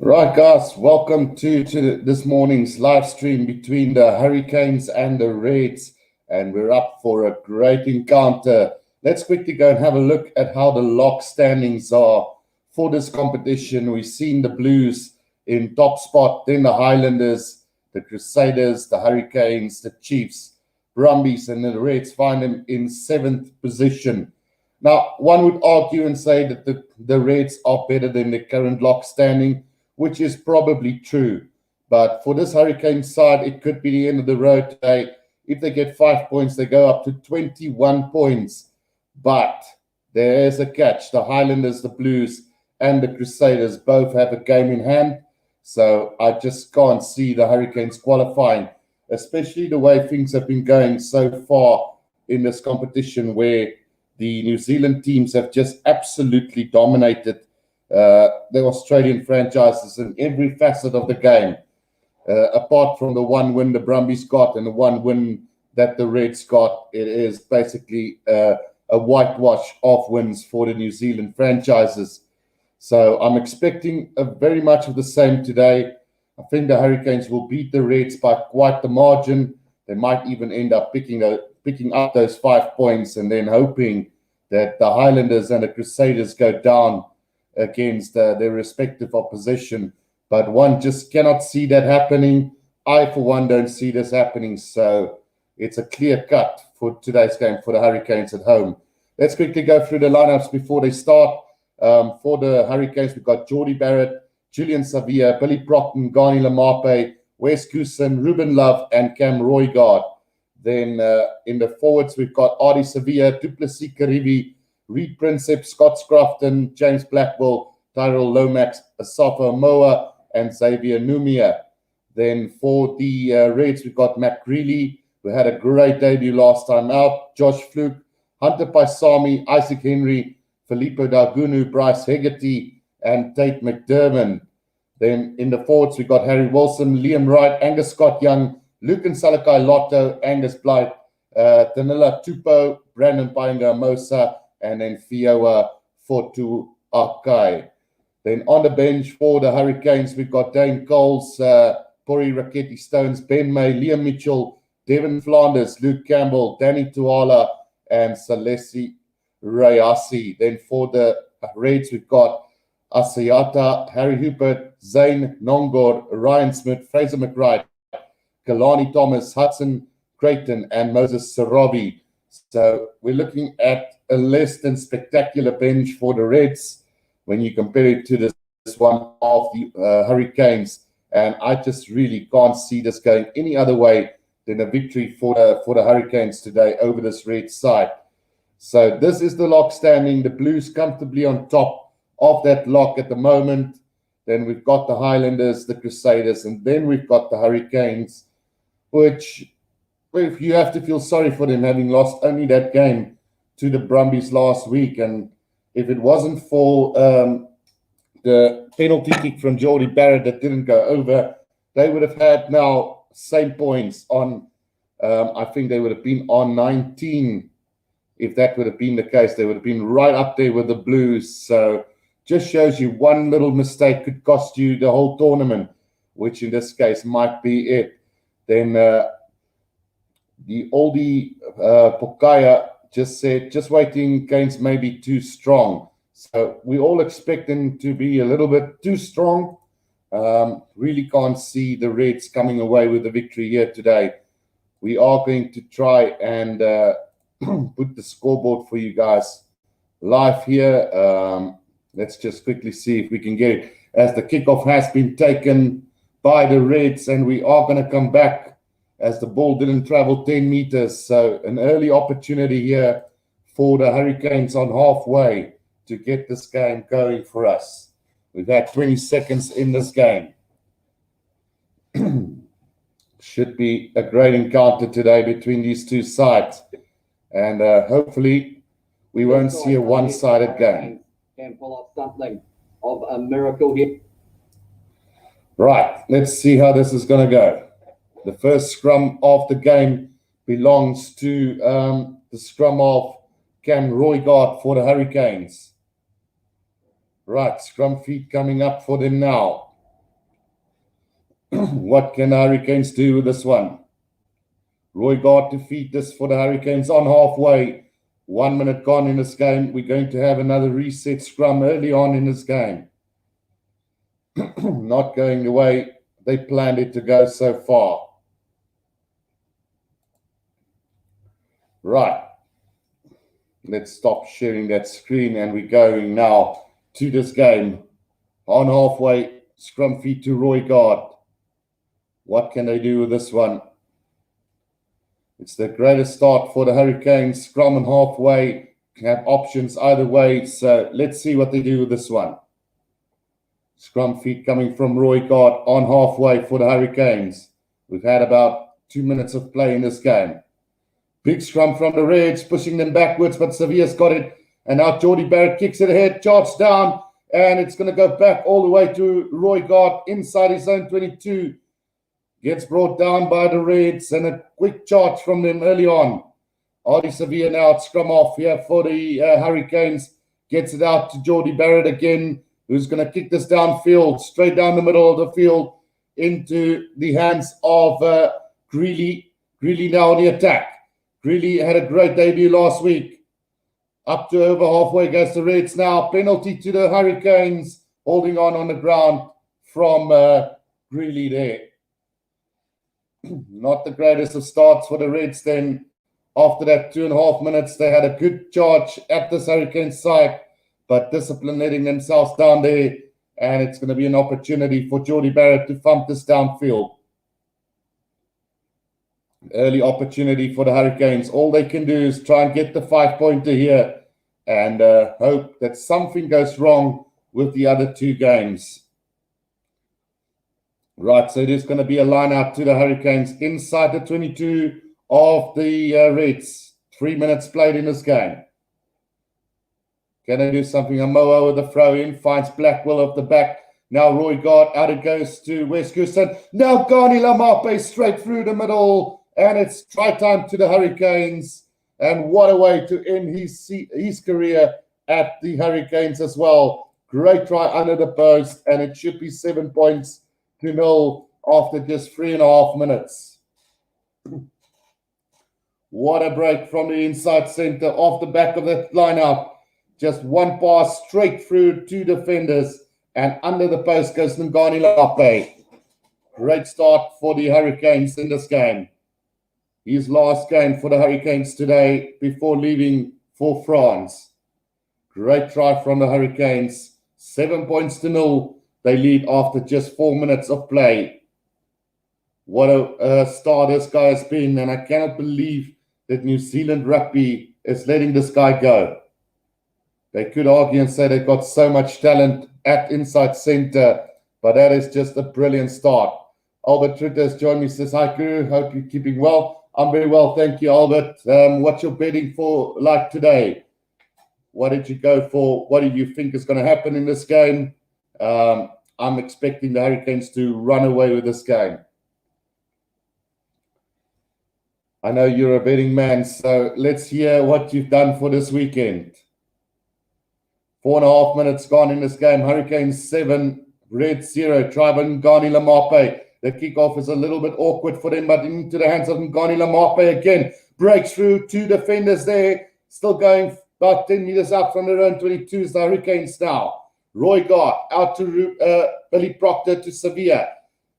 Right, guys, welcome to this morning's live stream between the Hurricanes and the Reds, and we're up for a great encounter. Let's quickly go and have a look at how the lock standings are for this competition. We've seen the Blues in top spot, then the Highlanders, the Crusaders, the Hurricanes, the Chiefs, Brumbies, and the Reds find them in 7th position. Now, one would argue and say that the Reds are better than the current lock standing, which is probably true. But for this Hurricane side, it could be the end of the road today. If they get 5 points, they go up to 21 points. But there is a catch. The Highlanders, the Blues, and the Crusaders both have a game in hand. So I just can't see the Hurricanes qualifying, especially the way things have been going so far in this competition, where the New Zealand teams have just absolutely dominated the Australian franchises in every facet of the game, apart from the one win the Brumbies got and the one win that the Reds got. It is basically a whitewash of wins for the New Zealand franchises. So I'm expecting very much of the same today. I think the Hurricanes will beat the Reds by quite the margin. They might even end up picking up those 5 points and then hoping that the Highlanders and the Crusaders go down against their respective opposition. But one just cannot see that happening. I, for one, don't see this happening. So it's a clear cut for today's game for the Hurricanes at home. Let's quickly go through the lineups before they start. For the Hurricanes, we've got Jordie Barrett, Julian Savia, Billy Procton, Gani Lamape, Wes Goosen, Ruben Love, and Cam Roygaard. Then in the forwards, we've got Ardie Savia, Duplessis Karivi, Reed Prinsep, Scott Scrofton, James Blackwell, Tyrell Lomax, Asafa Moa, and Xavier Numia. Then for the Reds, we've got Matt Greeley, who had a great debut last time out, Josh Fluke, Hunter Paisami, Isaac Henry, Filippo Daugunu, Bryce Hegarty, and Tate McDermott. Then in the forwards, we've got Harry Wilson, Liam Wright, Angus Scott Young, Luke and Salakai Lotto, Angus Blythe, Tanila Tupou, Brandon Painga Mosa, and then Fioa Fortu Akai. Then on the bench for the Hurricanes, we've got Dane Coles, Pori Raketi Stones, Ben May, Liam Mitchell, Devin Flanders, Luke Campbell, Danny Tuala, and Salesi Rayasi. Then for the Reds, we've got Asayata, Harry Hubert, Zane Nongor, Ryan Smith, Fraser McBride, Kalani Thomas, Hudson Creighton, and Moses Sarabi. So we're looking at a less than spectacular bench for the Reds when you compare it to this one of the Hurricanes. And I just really can't see this going any other way than a victory for the Hurricanes today over this Reds side. So this is the lock standing. The Blues comfortably on top of that lock at the moment. Then we've got the Highlanders, the Crusaders, and then we've got the Hurricanes, which if you have to feel sorry for them, having lost only that game to the Brumbies last week. And if it wasn't for the penalty kick from Jordie Barrett that didn't go over, they would have had now same points on, I think they would have been on 19. If that would have been the case, they would have been right up there with the Blues. So just shows you one little mistake could cost you the whole tournament, which in this case might be it. Then the oldie Pokaya just said, just waiting, Canes may be too strong. So we all expect them to be a little bit too strong. Really can't see the Reds coming away with the victory here today. We are going to try and put the scoreboard for you guys live here. Let's just quickly see if we can get it, as the kickoff has been taken by the Reds, and we are going to come back as the ball didn't travel 10 meters. So an early opportunity here for the Hurricanes on halfway to get this game going for us. We've had 20 seconds in this game. Should be a great encounter today between these two sides. And hopefully we won't see a one-sided game. Can pull off something of a miracle here. Right, let's see how this is going to go. The first scrum of the game belongs to the scrum of Cam Roygaard for the Hurricanes. Right, scrum feet coming up for them now. What can the Hurricanes do with this one? Roy Gard to feed this for the Hurricanes on halfway. 1 minute gone in this game. We're going to have another reset scrum early on in this game. Not going the way they planned it to go so far. Right. Let's stop sharing that screen and we're going now to this game. On halfway, scrum feed to Roy Gard. What can they do with this one? It's the greatest start for the Hurricanes. Scrum and halfway can have options either way. So let's see what they do with this one. Scrum feed coming from Roy Gard on halfway for the Hurricanes. We've had about 2 minutes of play in this game. Big scrum from the Reds, pushing them backwards, but Sevilla's got it. And now Jordie Barrett kicks it ahead, charges down, and it's going to go back all the way to Roy Gard inside his own 22. Gets brought down by the Reds, and a quick charge from them early on. Artie Sevilla now at scrum off here for the Hurricanes. Gets it out to Jordie Barrett again, who's going to kick this downfield, straight down the middle of the field into the hands of Greeley. Greeley now on the attack. Greeley had a great debut last week. Up to over halfway goes the Reds now. Penalty to the Hurricanes, holding on the ground from Greeley there. Not the greatest of starts for the Reds then. After that 2.5 minutes, they had a good charge at this Hurricane side, but discipline letting themselves down there, and it's going to be an opportunity for Jordie Barrett to thump this downfield. Early opportunity for the Hurricanes. All they can do is try and get the 5-pointer here and hope that something goes wrong with the other two games. Right, so it is going to be a line out to the Hurricanes inside the 22 of the Reds. 3 minutes played in this game. Can they do something? Amoa with the throw in, finds Blackwell off the back. Now Roy Gard, out it goes to West Coaston. Now Garni Lamape straight through the middle. And it's try time to the Hurricanes. And what a way to end his career at the Hurricanes as well. Great try under the post. And it should be 7 points to 0 after just 3.5 minutes. What a break from the inside center off the back of that lineup. Just one pass straight through two defenders. And under the post goes Ngani Lape. Great start for the Hurricanes in this game. His last game for the Hurricanes today before leaving for France. Great try from the Hurricanes. 7 points to 0. They lead after just 4 minutes of play. What a star this guy has been. And I cannot believe that New Zealand Rugby is letting this guy go. They could argue and say they've got so much talent at inside center. But that is just a brilliant start. Albert Tritter has joined me. Says, hi, Guru. Hope you're keeping well. I'm very well, thank you, Albert. What's your betting for like today? What did you go for? What do you think is going to happen in this game? I'm expecting the Hurricanes to run away with this game. I know you're a betting man, so let's hear what you've done for this weekend. 4.5 minutes gone in this game. Hurricanes 7, Reds 0. Try by Ngani Lamape. The kickoff is a little bit awkward for them, but into the hands of Ngani Lamape again. Breaks through, two defenders there. Still going about 10 meters out from their own 22s. The Hurricanes now. Roy Gard out to Billy Proctor to Sevilla.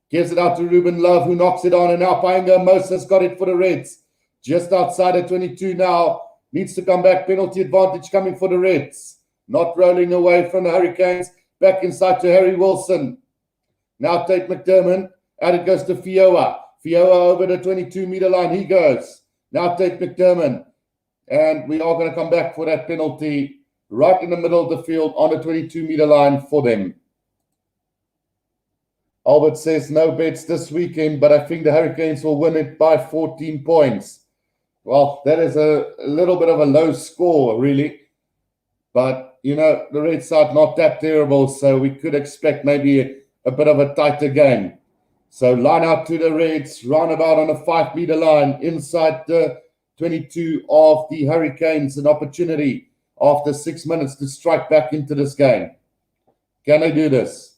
Gives it out to Ruben Love, who knocks it on. And now Paenga Moses got it for the Reds. Just outside the 22 now. Needs to come back. Penalty advantage coming for the Reds. Not rolling away from the Hurricanes. Back inside to Harry Wilson. Now Tate McDermott. Out it goes to Fioa. Fioa over the 22-meter line. He goes. Now Tate McDermott. And we are going to come back for that penalty right in the middle of the field on the 22-meter line for them. Albert says no bets this weekend, but I think the Hurricanes will win it by 14 points. Well, that is a little bit of a low score, really. But, you know, the Red side not that terrible, so we could expect maybe a bit of a tighter game. So line out to the Reds, roundabout on the 5-meter line, inside the 22 of the Hurricanes. An opportunity after 6 minutes to strike back into this game. Can they do this?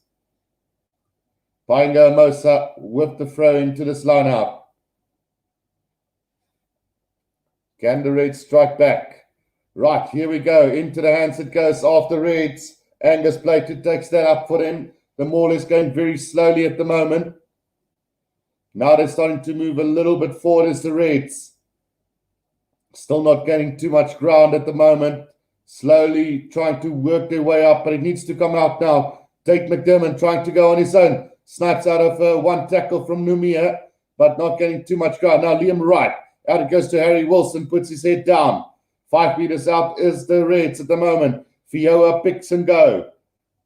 Painga Mosa with the throw into this lineup. Can the Reds strike back? Right, here we go. Into the hands it goes after Reds. Angus Plater takes that up for him. The maul is going very slowly at the moment. Now they're starting to move a little bit forward as the Reds. Still not gaining too much ground at the moment. Slowly trying to work their way up, but it needs to come out now. Tate McDermott trying to go on his own. Snipes out of one tackle from Numia, but not getting too much ground. Now Liam Wright. Out it goes to Harry Wilson, puts his head down. 5 meters out is the Reds at the moment. Fioa picks and go.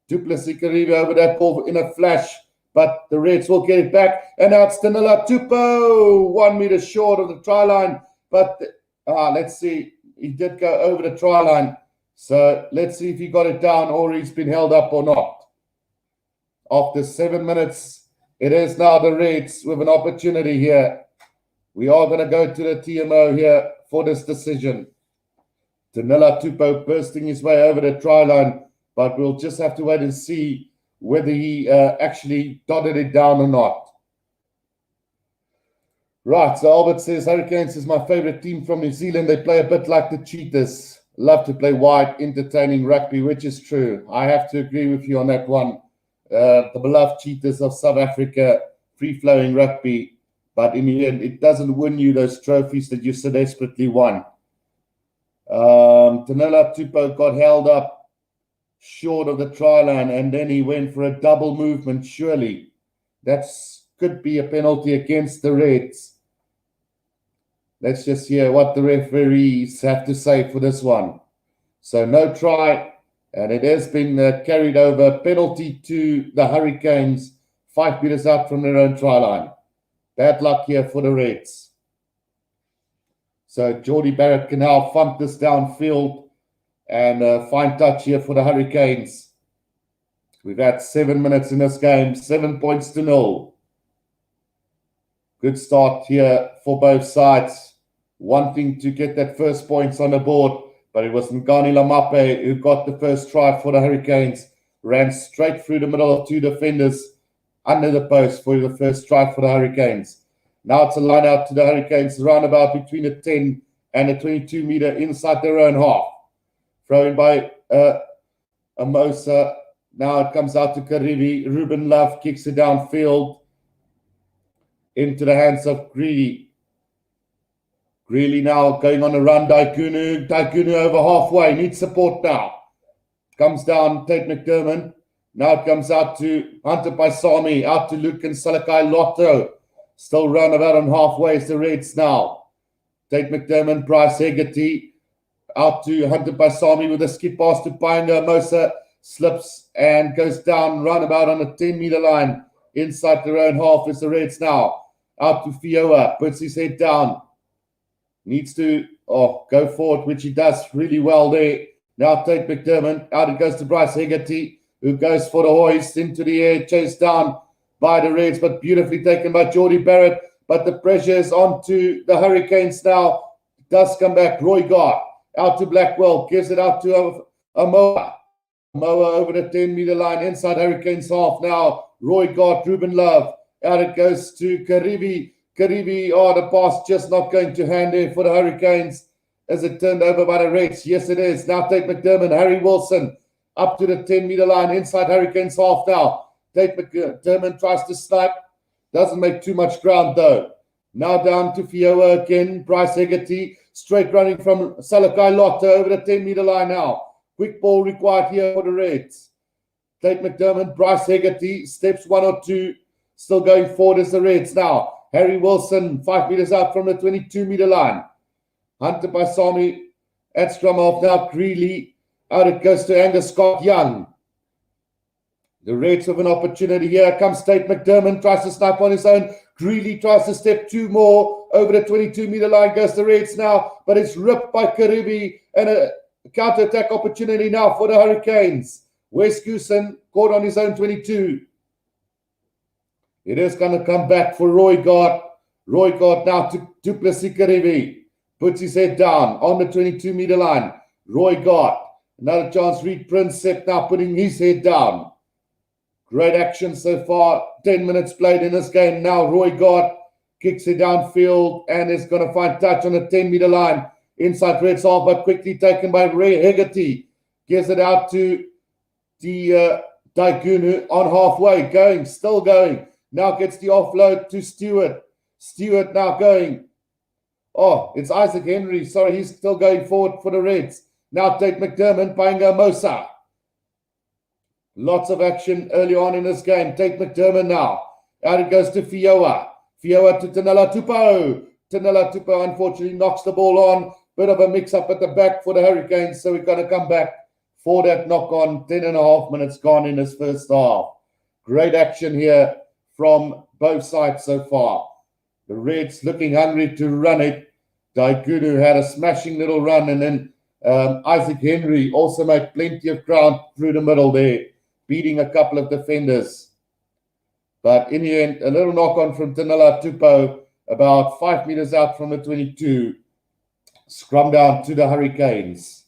Duplessis Karibe over that ball in a flash, but the Reds will get it back. And now it's Danila Tupou, 1 meter short of the try line. But let's see, he did go over the try line. So let's see if he got it down or he's been held up or not. After 7 minutes, it is now the Reds with an opportunity here. We are going to go to the TMO here for this decision. Danila Tupou bursting his way over the try line, but we'll just have to wait and see whether he actually dotted it down or not. Right, so Albert says, Hurricanes is my favorite team from New Zealand. They play a bit like the Cheetahs. Love to play wide, entertaining rugby, which is true. I have to agree with you on that one. The beloved Cheetahs of South Africa, free-flowing rugby. But in the end, it doesn't win you those trophies that you so desperately want. Danila Tupou got held up short of the try line, and then he went for a double movement, surely. That could be a penalty against the Reds. Let's just hear what the referees have to say for this one. So no try, and it has been carried over. Penalty to the Hurricanes, 5 meters out from their own try line. Bad luck here for the Reds. So Jordie Barrett can now thump this downfield and fine touch here for the Hurricanes. We've had 7 minutes in this game, 7 points to 0. Good start here for both sides, wanting to get that first points on the board, but it was Ngani Lamape who got the first try for the Hurricanes, ran straight through the middle of two defenders under the post for the first try for the Hurricanes. Now it's a line out to the Hurricanes, roundabout between the 10 and the 22 meter inside their own half. Thrown by Amosa. Now it comes out to Karibi. Ruben Love kicks it downfield into the hands of Greeley. Greeley now going on a run. Daikunu over halfway. Needs support now. Comes down Tate McDermott. Now it comes out to Hunter Paisami. Out to Luke and Salakai Lotto. Still round about on halfway is the Reds now. Tate McDermott, Bryce Hegarty. Out to Hunter Paisami with a skip pass to Painga Mosa. Slips and goes down round about on the 10-meter line. Inside their own half is the Reds now. Out to Fioa. Puts his head down. Needs to go forward, which he does really well there. Now Tate McDermott. Out it goes to Bryce Hegarty, who goes for the hoist into the air, chased down by the Reds, but beautifully taken by Jordie Barrett. But the pressure is on to the Hurricanes now. Does come back. Roy Gard out to Blackwell, gives it out to Amoa. Amoa over the 10-meter line, inside Hurricanes half now. Roy Gard, Ruben Love. Out it goes to Karibi. Karibi, the pass just not going to hand there for the Hurricanes as it turned over by the Reds. Yes, it is. Now Tate McDermott, Harry Wilson. Up to the 10-meter line, inside Hurricanes half now. Tate McDermott tries to snipe. Doesn't make too much ground, though. Now down to Fioa again. Bryce Hegarty, straight running from Salakai Lotta over the 10-meter line now. Quick ball required here for the Reds. Tate McDermott, Bryce Hegarty, steps 1 or 2. Still going forward as the Reds now. Harry Wilson, 5 meters out from the 22-meter line. Hunter Paisami at scrum off now. Greeley. Out it goes to Angus Scott Young. The Reds have an opportunity here. Comes Tate McDermott, tries to snipe on his own. Greeley tries to step 2 more. Over the 22-meter line goes the Reds now. But it's ripped by Karibi. And a counter-attack opportunity now for the Hurricanes. Wes Goosen caught on his own 22. It is going to come back for Roy Gard. Roy Gard now to Duplessis Karibi. Puts his head down on the 22-meter line. Roy Gard. Another chance. Reed Prinsep now putting his head down. Great action so far. 10 minutes played in this game. Now Roy Gard kicks it downfield and is going to find touch on the 10-meter line. Inside Reds half, but quickly taken by Ray Hegarty. Gives it out to the Daigunu on halfway. Still going. Now gets the offload to Stewart. Stewart now going. Oh, it's Isaac Henry. Sorry, he's still going forward for the Reds. Now Tate McDermott, Painga Mosa. Lots of action early on in this game. Tate McDermott now. Out it goes to Fioa. Fioa to Tanela Tupou. Tanela Tupou unfortunately knocks the ball on. Bit of a mix-up at the back for the Hurricanes, so we're going to come back for that knock-on. 10.5 minutes gone in this first half. Great action here from both sides so far. The Reds looking hungry to run it. Daigunu had a smashing little run, and then Isaac Henry also made plenty of ground through the middle there, beating a couple of defenders. But in the end, a little knock-on from Tanela Tupou, about 5 meters out from the 22. Scrum down to the Hurricanes.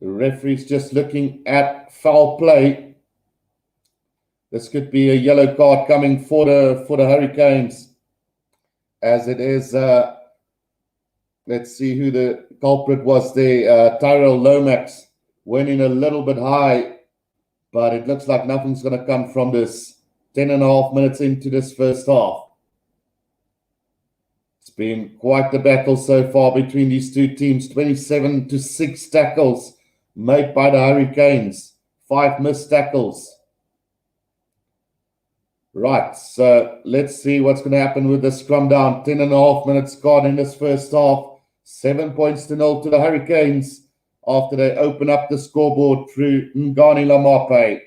The referee's just looking at foul play. This could be a yellow card coming for the Hurricanes, as it is. Let's see who the culprit was there. Tyrell Lomax went in a little bit high, but it looks like nothing's going to come from this. 10.5 minutes into this first half. It's been quite the battle so far between these two teams. 27-6 tackles made by the Hurricanes. 5 missed tackles. Right, so let's see what's going to happen with the scrum down. 10.5 minutes gone in this first half. 7-0 to the Hurricanes after they open up the scoreboard through Ngani Lamape.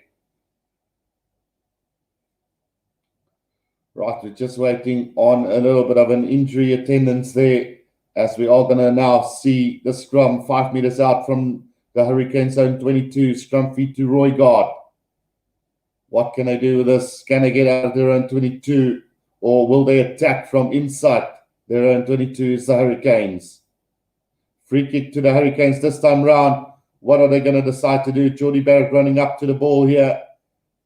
Right, we're just waiting on a little bit of an injury attendance there, as we are going to now see the scrum 5 meters out from the Hurricane zone 22. Scrum feed to Roy Gard. What can they do with this? Can they get out of their own 22, or will they attack from inside their own 22? Is the Hurricanes. Free kick to the Hurricanes this time round. What are they going to decide to do? Jordy Barrett running up to the ball here,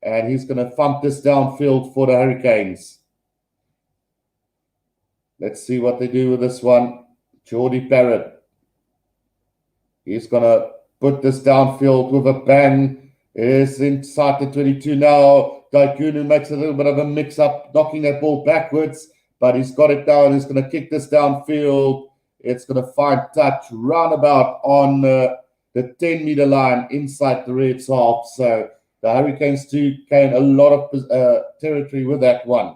and he's going to thump this downfield for the Hurricanes. Let's see what they do with this one. Jordy Barrett. He's going to put this downfield with a bang. It is inside the 22 now. Daigunu makes a little bit of a mix-up, knocking that ball backwards, but he's got it down. He's going to kick this downfield. It's going to find touch roundabout on the 10-meter line inside the Reds half. So the Hurricanes do gain a lot of territory with that one.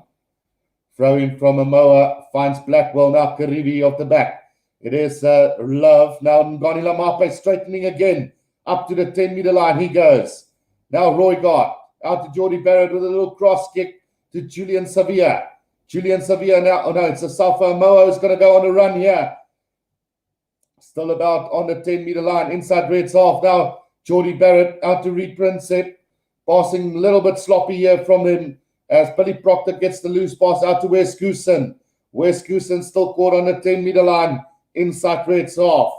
Throw in from Amoa, finds Blackwell now. Karibi off the back. It is Love. Now Ngani Lamape straightening again. Up to the 10-meter line he goes. Now Roy Gard. Out to Jordy Barrett with a little cross kick to Julian Sevilla. Julian Sevilla now. Oh no, it's a Safa Amoa who's going to go on a run here. Still about on the 10-meter line. Inside Reds half now. Jordy Barrett out to Reed Prinsep. Passing a little bit sloppy here from him, as Billy Proctor gets the loose pass out to Wes Goosen. Wes Goosen still caught on the 10-meter line inside Reds half.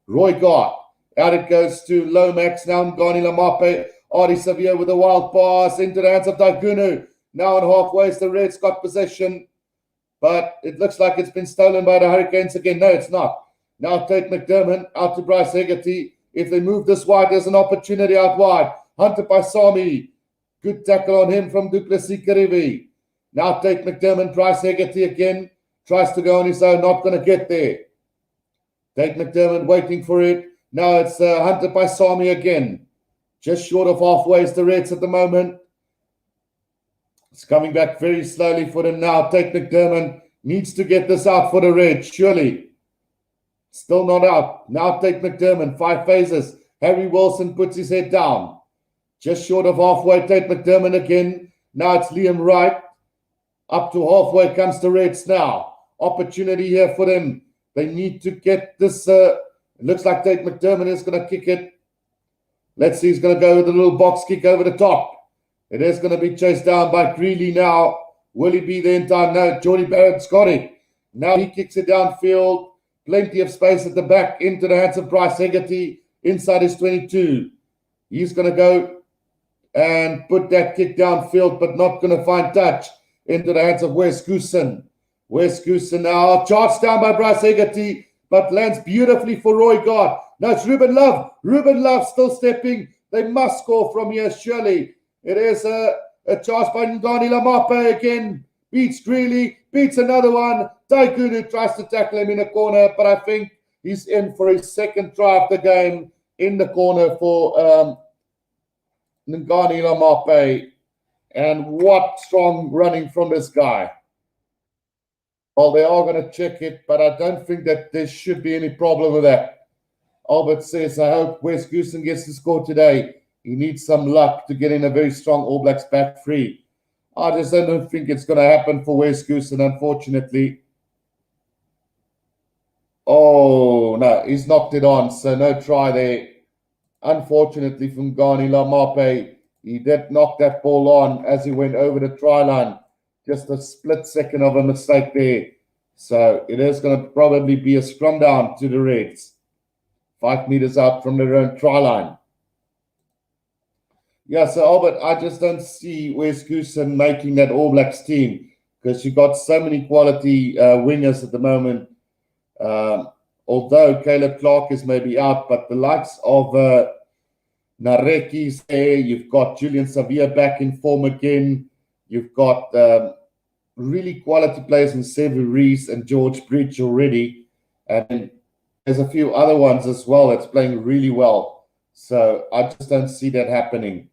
Roy Gard. Out it goes to Lomax. Now Ngani Lamape. Artie Sevilla with a wild pass into the hands of Daigunu. Now on halfway, the Reds got possession, but it looks like it's been stolen by the Hurricanes again. No, it's not. Now Tate McDermott out to Bryce Hegarty. If they move this wide, there's an opportunity out wide. Hunter Paisami. Good tackle on him from Duplessis Karibi. Now Tate McDermott, Bryce Hegarty again. Tries to go on his own, not going to get there. Tate McDermott waiting for it. Now it's Hunter Paisami again. Just short of halfway is the Reds at the moment. It's coming back very slowly for them now. Tate McDermott needs to get this out for the Reds, surely. Still not out. Now Tate McDermott, 5 phases. Harry Wilson puts his head down. Just short of halfway, Tate McDermott again. Now it's Liam Wright. Up to halfway comes the Reds now. Opportunity here for them. They need to get this. It looks like Tate McDermott is going to kick it. Let's see, he's going to go with a little box kick over the top. It is going to be chased down by Greeley now. Will he be there in time? No, Jordy Barrett's got it. Now he kicks it downfield. Plenty of space at the back into the hands of Bryce Hegarty inside his 22. He's going to go and put that kick downfield, but not going to find touch into the hands of Wes Goosen. Wes Goosen now charged down by Bryce Hegarty, but lands beautifully for Roy Gard. Now it's Ruben Love. Ruben Love still stepping. They must score from here, surely. It is a charge by Ngani Lamape again. Beats Greeley, beats another one. Taikunu tries to tackle him in a corner, but I think he's in for his second try of the game in the corner for Ngani Lamape. And what strong running from this guy. Well, they are going to check it, but I don't think that there should be any problem with that. Albert says, I hope Wes Goosen gets to score today. He needs some luck to get in a very strong All Blacks back free. I just don't think it's going to happen for Wes Goosen, unfortunately. Oh, no, he's knocked it on, so no try there. Unfortunately, from Ngani Lamape, he did knock that ball on as he went over the try line. Just a split second of a mistake there. So it is going to probably be a scrum down to the Reds. 5 meters out from their own try line. Yeah, so Albert, I just don't see Wes Goosen making that All Blacks team because you've got so many quality wingers at the moment. Although Caleb Clark is maybe out, but the likes of Nareki's there. You've got Julian Savia back in form again. You've got really quality players in Sevu Rees and George Bridge already. And there's a few other ones as well that's playing really well. So I just don't see that happening.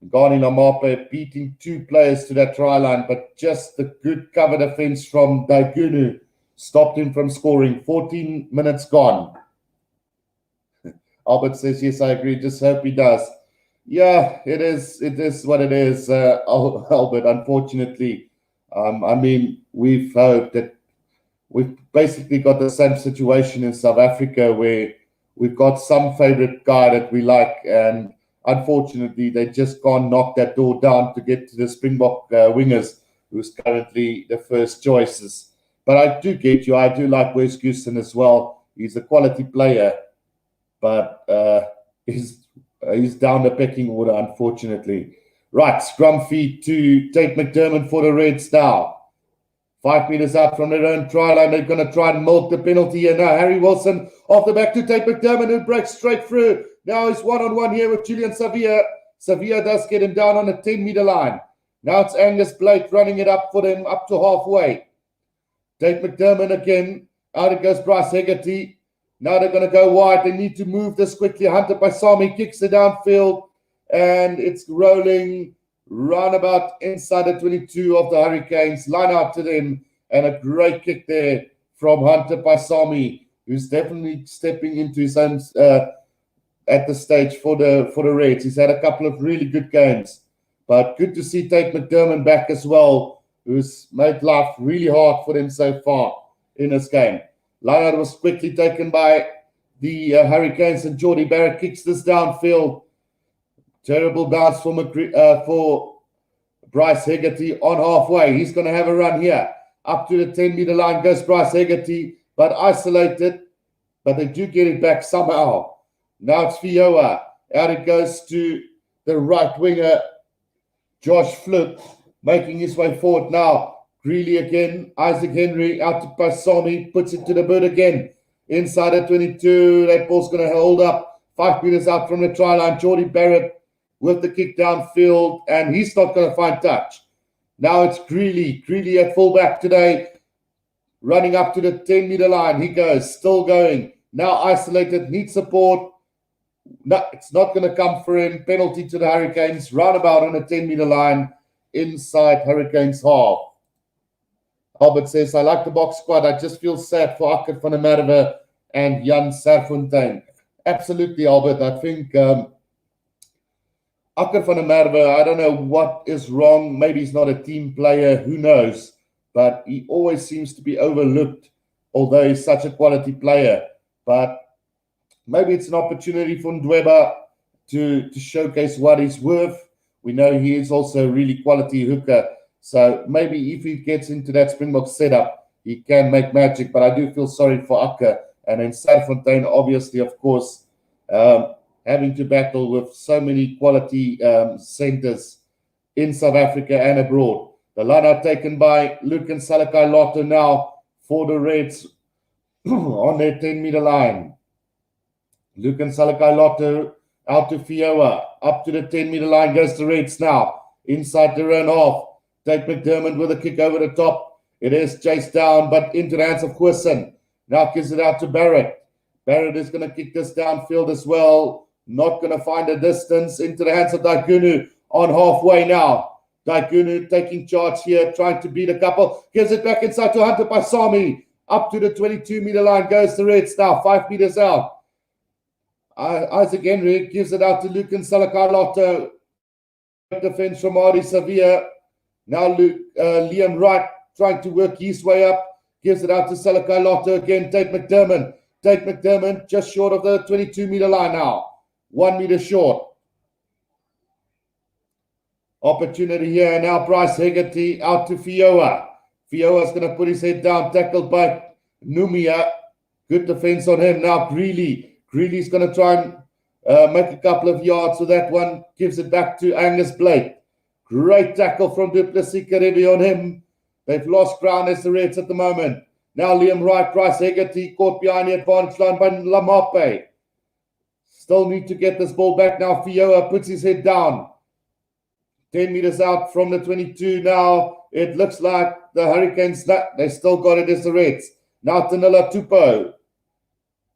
Ngani Lamape beating 2 players to that try line, but just the good cover defense from Daigunu stopped him from scoring. 14 minutes gone. Albert says, yes, I agree. Just hope he does. Yeah, it is what it is, Albert, unfortunately. I mean, we've hoped that we've basically got the same situation in South Africa where we've got some favorite guy that we like, and unfortunately, they just can't knock that door down to get to the Springbok wingers, who's currently the first choices. But I do get you. I do like Wes Goosen as well. He's a quality player, but he's down the pecking order, unfortunately. Right, scrum feed to Tate McDermott for the Reds now. 5 meters out from their own try line. They're going to try and milk the penalty here. Now Harry Wilson off the back to Tate McDermott, who breaks straight through. Now he's one-on-one here with Julian Savia. Savia does get him down on the 10-meter line. Now it's Angus Blake running it up for them up to halfway. Tate McDermott again. Out it goes Bryce Hegarty. Now they're going to go wide. They need to move this quickly. Hunter Paisami kicks it downfield, and it's rolling roundabout inside the 22 of the Hurricanes. Line out to them, and a great kick there from Hunter Paisami, who's definitely stepping into his own at the stage for the Reds. He's had a couple of really good games, but good to see Tate McDermott back as well, who's made life really hard for them so far in this game. Lineout was quickly taken by the Hurricanes, and Jordy Barrett kicks this downfield. Terrible bounce for Bryce Hegarty on halfway. He's going to have a run here. Up to the 10-meter line goes Bryce Hegarty, but isolated. But they do get it back somehow. Now it's Fioa. Out it goes to the right winger, Josh Flip, making his way forward now. Greeley again, Isaac Henry out to Paisami, puts it to the bird again. Inside the 22, that ball's going to hold up. 5 meters out from the try line, Jordy Barrett with the kick downfield, and he's not going to find touch. Now it's Greeley at fullback today, running up to the 10-meter line. He goes, still going. Now isolated, needs support. No, it's not going to come for him. Penalty to the Hurricanes, roundabout on the 10-meter line, inside Hurricanes half. Albert says, I like the box squad. I just feel sad for Akker van der Merwe and Jan Serfontein. Absolutely, Albert. I think Akker van der Merwe, I don't know what is wrong. Maybe he's not a team player. Who knows? But he always seems to be overlooked, although he's such a quality player. But maybe it's an opportunity for Ndweba to showcase what he's worth. We know he is also a really quality hooker. So maybe if he gets into that Springbok setup, he can make magic. But I do feel sorry for Akker. And then Serfontein, obviously, of course, having to battle with so many quality centres in South Africa and abroad. The line out taken by Lucan Salakai Lotto now for the Reds on their 10-meter line. Lucan Salakai Lotto out to Fioa. Up to the 10-meter line goes the Reds now. Inside their own half. Tate McDermott with a kick over the top. It is chased down, but into the hands of Quisson. Now gives it out to Barrett. Barrett is going to kick this downfield as well. Not going to find a distance. Into the hands of Daikunu on halfway now. Daikunu taking charge here, trying to beat a couple. Gives it back inside to Hunter Paisami. Up to the 22-meter line goes the Reds now. 5 meters out. Isaac Henry gives it out to Lucan Salakai Lotto. Defense from Artie Sevilla. Now Liam Wright trying to work his way up. Gives it out to Salakai Lotto again. Tate McDermott. Tate McDermott just short of the 22-meter line now. 1 meter short. Opportunity here. Now Bryce Hegarty out to Fioa. Fioa's going to put his head down. Tackled by Numia. Good defense on him. Now Greeley. Greeley's going to try and make a couple of yards with that one. Gives it back to Angus Blake. Great tackle from Duplessis Karevi on him. They've lost ground as the Reds at the moment. Now Liam Wright, Bryce Hegarty caught behind the advantage line by Lamape. Still need to get this ball back now. Fioa puts his head down. 10 meters out from the 22 now. It looks like the Hurricanes, they still got it as the Reds. Now Tanila Tupou.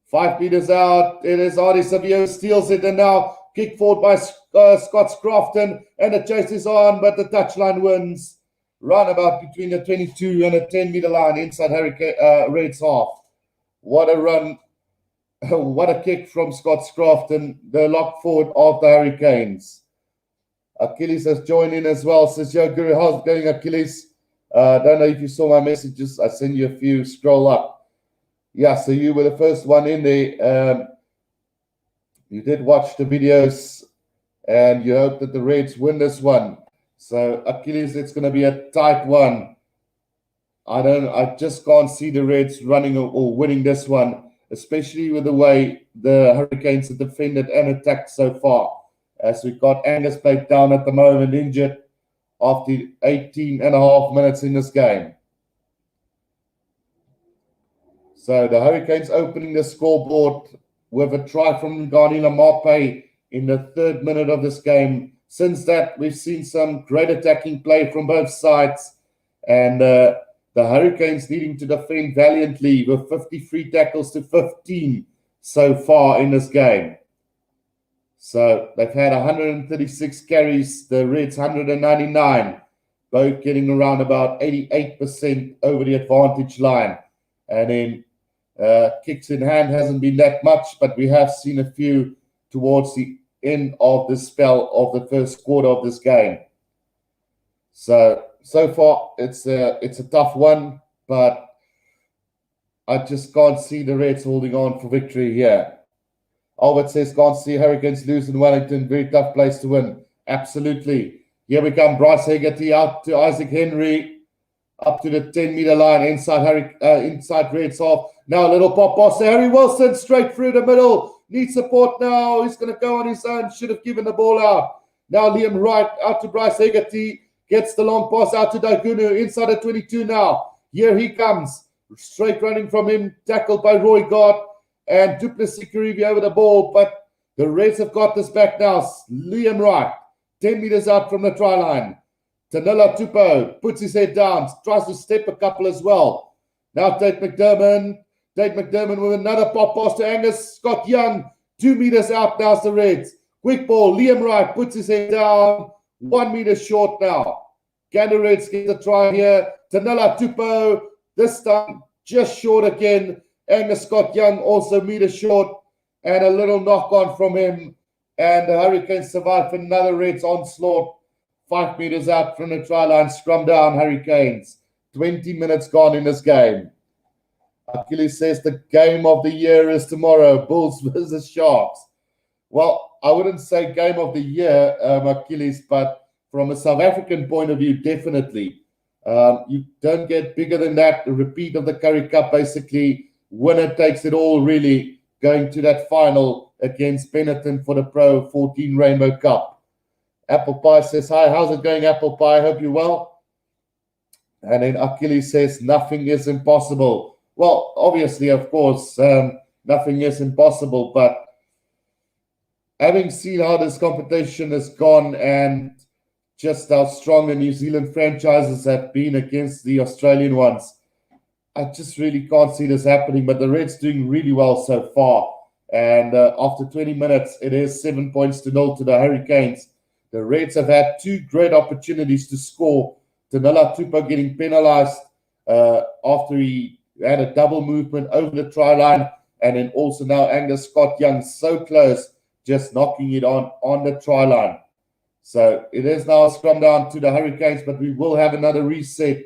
5 meters out. It is Artie Savio steals it, and now kick forward by Scott Scrofton, and the chase is on, but the touchline wins. Roundabout between the 22 and the 10-meter line inside Reds half. What a run. What a kick from Scott Scrofton, the lock forward of the Hurricanes. Achilles has joined in as well. Says, yo, Guru, how's it going, Achilles? Don't know if you saw my messages. I sent you a few. Scroll up. Yeah, so you were the first one in there. You did watch the videos, and you hope that the Reds win this one. So, Achilles, it's going to be a tight one. I just can't see the Reds running or winning this one, especially with the way the Hurricanes have defended and attacked so far. As we've got Angus Blake down at the moment, injured after 18 and a half minutes in this game. So the Hurricanes opening the scoreboard with a try from Ngani Lamape in the 3rd minute of this game. Since that, we've seen some great attacking play from both sides, and the Hurricanes needing to defend valiantly with 53 tackles to 15 so far in this game. So they've had 136 carries, the Reds 199, both getting around about 88% over the advantage line. And then kicks in hand hasn't been that much, but we have seen a few towards the end of the spell of the first quarter of this game. So far it's a tough one, but I just can't see the Reds holding on for victory here. Albert says, can't see Hurricanes lose in Wellington. Very tough place to win. Absolutely. Here we come. Bryce Hegarty out to Isaac Henry. Up to the 10-meter line inside Reds half. Now a little pop pass. Harry Wilson straight through the middle. Needs support now. He's going to go on his own. Should have given the ball out. Now Liam Wright out to Bryce Hegarty. Gets the long pass out to Daikunu. Inside the 22 now. Here he comes. Straight running from him. Tackled by Roy Gard. And Duplessis Karibi over the ball, but the Reds have got this back now. Liam Wright, 10 meters out from the try line. Tanila Tupou puts his head down, tries to step a couple as well. Now Tate McDermott with another pop pass to Angus Scott Young, 2 meters out now is the Reds. Quick ball, Liam Wright puts his head down, 1 meter short now. Can the Reds get the try here? Tanila Tupou, this time just short again. Angus Scott Young also meter short, and a little knock on from him. And the Hurricanes survive another Reds onslaught. 5 meters out from the try line, scrum down Hurricanes. 20 minutes gone in this game. Achilles says the game of the year is tomorrow, Bulls versus Sharks. Well, I wouldn't say game of the year, Achilles, but from a South African point of view, definitely. You don't get bigger than that. A repeat of the Currie Cup, basically. Winner takes it all, really, going to that final against Benetton for the Pro 14 Rainbow Cup. Apple Pie says, hi, how's it going, Apple Pie? Hope you're well. And then Achilles says, nothing is impossible. Well, obviously, of course, nothing is impossible, but having seen how this competition has gone and just how strong the New Zealand franchises have been against the Australian ones, I just really can't see this happening. But the Reds doing really well so far. And after 20 minutes, it is 7-0 to the Hurricanes. The Reds have had two great opportunities to score. Tanela Tupou getting penalised after he had a double movement over the try line. And then also now Angus Scott-Young so close, just knocking it on the try line. So it is now a scrum down to the Hurricanes, but we will have another reset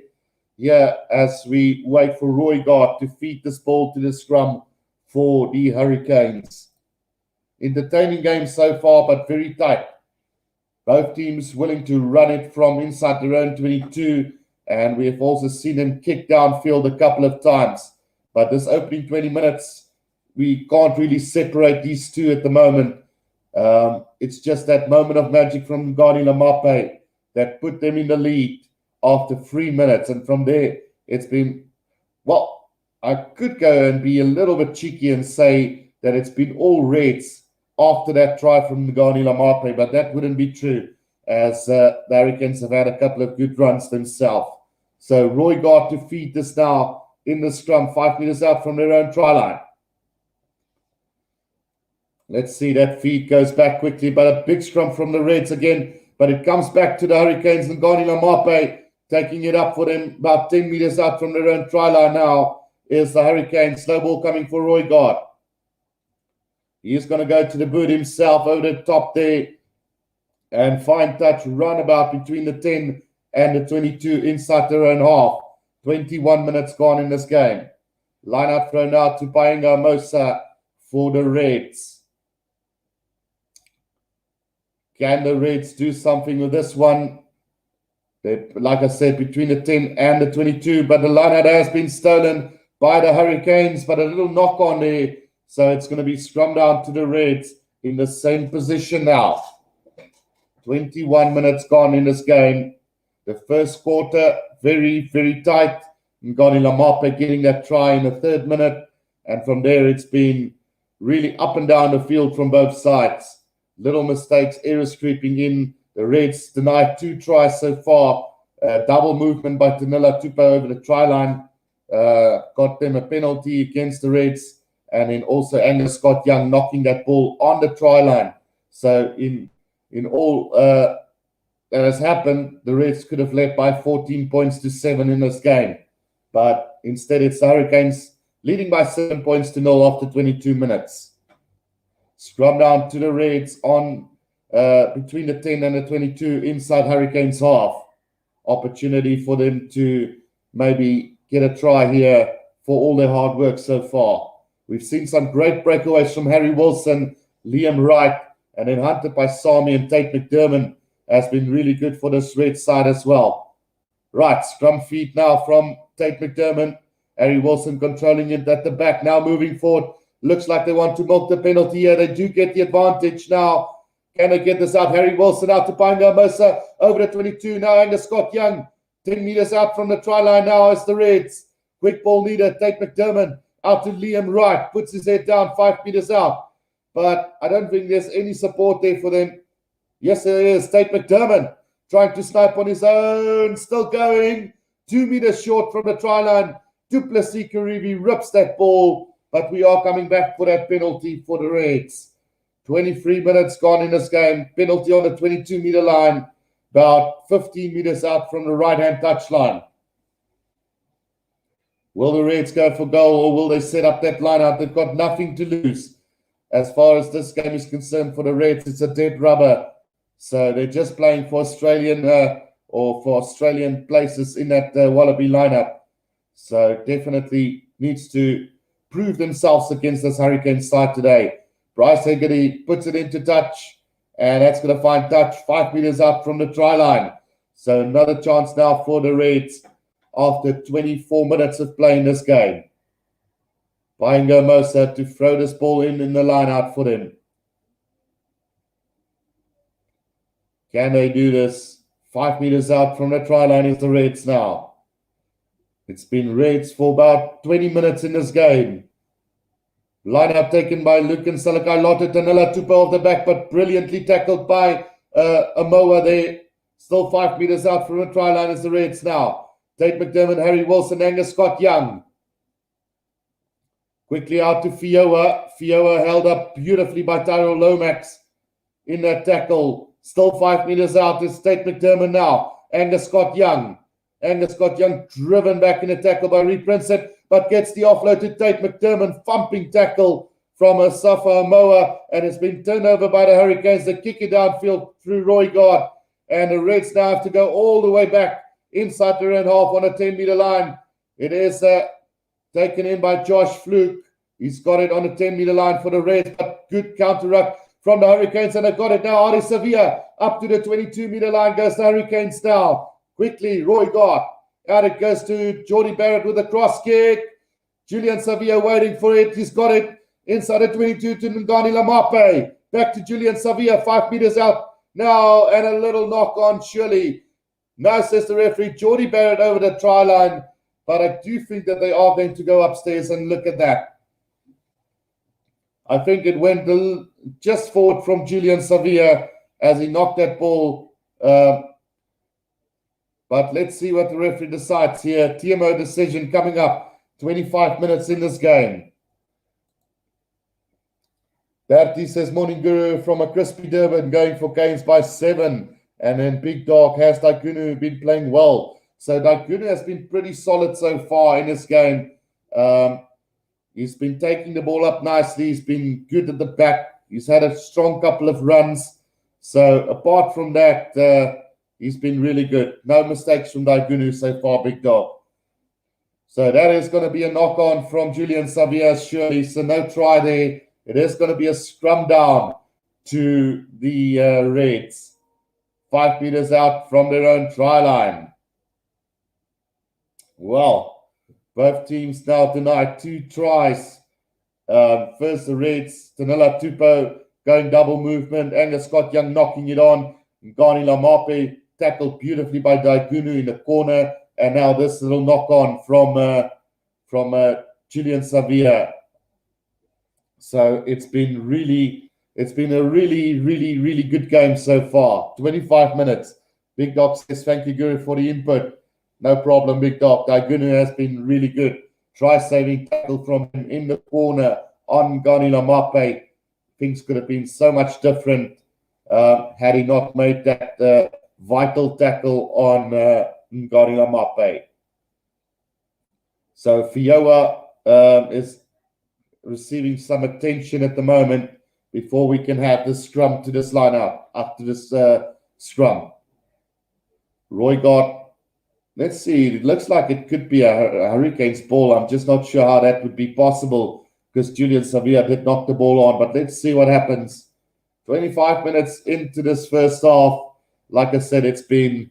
here as we wait for Roygaard to feed this ball to the scrum for the Hurricanes. Entertaining game so far, but very tight. Both teams willing to run it from inside their own 22, and we have also seen them kick downfield a couple of times. But this opening 20 minutes, we can't really separate these two at the moment. It's just that moment of magic from Ngani Lamape that put them in the lead after 3 minutes. And from there, it's been, well, I could go and be a little bit cheeky and say that it's been all Reds after that try from Ngani Lamape, but that wouldn't be true, as the Hurricanes have had a couple of good runs themselves. So Roygaard to feed this now in the scrum, 5 meters out from their own try line. Let's see, that feed goes back quickly, but a big scrum from the Reds again, but it comes back to the Hurricanes and Ngani Lamape taking it up for them about 10 meters out from their own try line now is the Hurricanes. Slow ball coming for Roygaard. He's going to go to the boot himself over the top there and fine touch runabout between the 10 and the 22 inside their own half. 21 minutes gone in this game. Line out thrown out to Paenga Mosa for the Reds. Can the Reds do something with this one? They're, like I said, between the 10 and the 22, but the line out has been stolen by the Hurricanes, but a little knock on there. So it's going to be scrum down to the Reds in the same position now. 21 minutes gone in this game. The first quarter, very, very tight. Ngani Lamape getting that try in the 3rd minute. And from there, it's been really up and down the field from both sides. Little mistakes, errors creeping in. The Reds denied 2 tries so far. Double movement by Tanela Tupou over the try line. Got them a penalty against the Reds. And then also Angus Scott-Young knocking that ball on the try line. So in all that has happened, the Reds could have led by 14 points to 7 in this game. But instead, it's the Hurricanes leading by 7 points to 0 after 22 minutes. Scrum down to the Reds on between the 10 and the 22 inside Hurricanes half. Opportunity for them to maybe get a try here for all their hard work so far. We've seen some great breakaways from Harry Wilson, Liam Wright, and then hunted by Sami and Tate McDermott has been really good for this Red side as well. Right, scrum feed now from Tate McDermott. Harry Wilson controlling it at the back, now moving forward. Looks like they want to milk the penalty here. They do get the advantage now. Can they get this out? Harry Wilson out to Paenga Mosa over the 22 now. Angus Scott-Young 10 meters out from the try line now as the Reds. Quick ball leader, Tate McDermott. Out to Liam Wright, puts his head down 5 meters out. But I don't think there's any support there for them. Yes, there is. Tate McDermott trying to snipe on his own. Still going. 2 meters short from the try line. Duplessis Karivi rips that ball. But we are coming back for that penalty for the Reds. 23 minutes gone in this game. Penalty on the 22-meter line. About 15 meters out from the right-hand touchline. Will the Reds go for goal or will they set up that line out? They've got nothing to lose. As far as this game is concerned for the Reds, it's a dead rubber. So they're just playing for Australian places in that Wallaby lineup. So definitely needs to prove themselves against this Hurricane side today. Bryce Hegarty puts it into touch, and that's going to find touch 5 meters out from the try line. So another chance now for the Reds after 24 minutes of playing this game. Paenga Mosa to throw this ball in the line out for them. Can they do this? 5 meters out from the try line is the Reds now. It's been Reds for about 20 minutes in this game. Line-up taken by Luke and Salakai Lotte, Tanilla Tupa off the back, but brilliantly tackled by Amoa there. Still 5 meters out from the try line is the Reds now. Tate McDermott, Harry Wilson, Angus Scott Young. Quickly out to Fioa. Fioa held up beautifully by Tyrell Lomax in that tackle. Still 5 meters out is Tate McDermott now. Angus Scott Young. Angus Scott Young driven back in a tackle by Reed Prinsett, but gets the offload to Tate McDermott. Thumping tackle from Asafa Amoa, and it's been turned over by the Hurricanes. They kick it downfield through Roy Gard, and the Reds now have to go all the way back inside their own half on a 10-meter line. It is taken in by Josh Fluke. He's got it on the 10-meter line for the Reds, but good counter-ruck from the Hurricanes, and they've got it now. Ari Sevilla up to the 22-meter line goes the Hurricanes now. Quickly, Roy Gard. Out it goes to Jordy Barrett with a cross kick. Julian Sevilla waiting for it. He's got it inside the 22 to Ngani Lamape. Back to Julian Sevilla, 5 meters out now, and a little knock on surely. Now says the referee, Jordy Barrett over the try line, but I do think that they are going to go upstairs and look at that. I think it went just forward from Julian Sevilla as he knocked that ball. But let's see what the referee decides here. TMO decision coming up. 25 minutes in this game. Bertie says, morning guru from a crispy Durban going for Canes by 7. And then Big Dog has Daikunu been playing well. So Daikunu has been pretty solid so far in this game. He's been taking the ball up nicely. He's been good at the back. He's had a strong couple of runs. So apart from that, he's been really good. No mistakes from Daikunu so far, Big Dog. So that is going to be a knock-on from Julian Sevilla, surely. So no try there. It is going to be a scrum down to the Reds. 5 meters out from their own try line. Well, both teams now tonight, 2 tries. First the Reds, Tanilla Tupo going double movement. Angus Scott Young knocking it on. Ngani Lamape tackled beautifully by Daikunu in the corner. And now this little knock on from Julian Sevilla. So it's been a really, really good game so far. 25 minutes. Big Dog says, thank you, Guru, for the input. No problem, Big Dog. Daikunu has been really good. Try-saving tackle from him in the corner on Ngani Lamape. Things could have been so much different had he not made that vital tackle on Ngani Lamape. So Fioa is receiving some attention at the moment before we can have the scrum to this lineup, after this scrum. Roy Gard, let's see, it looks like it could be a Hurricanes ball. I'm just not sure how that would be possible because Julian Sevilla did knock the ball on, but let's see what happens. 25 minutes into this first half. Like I said, it's been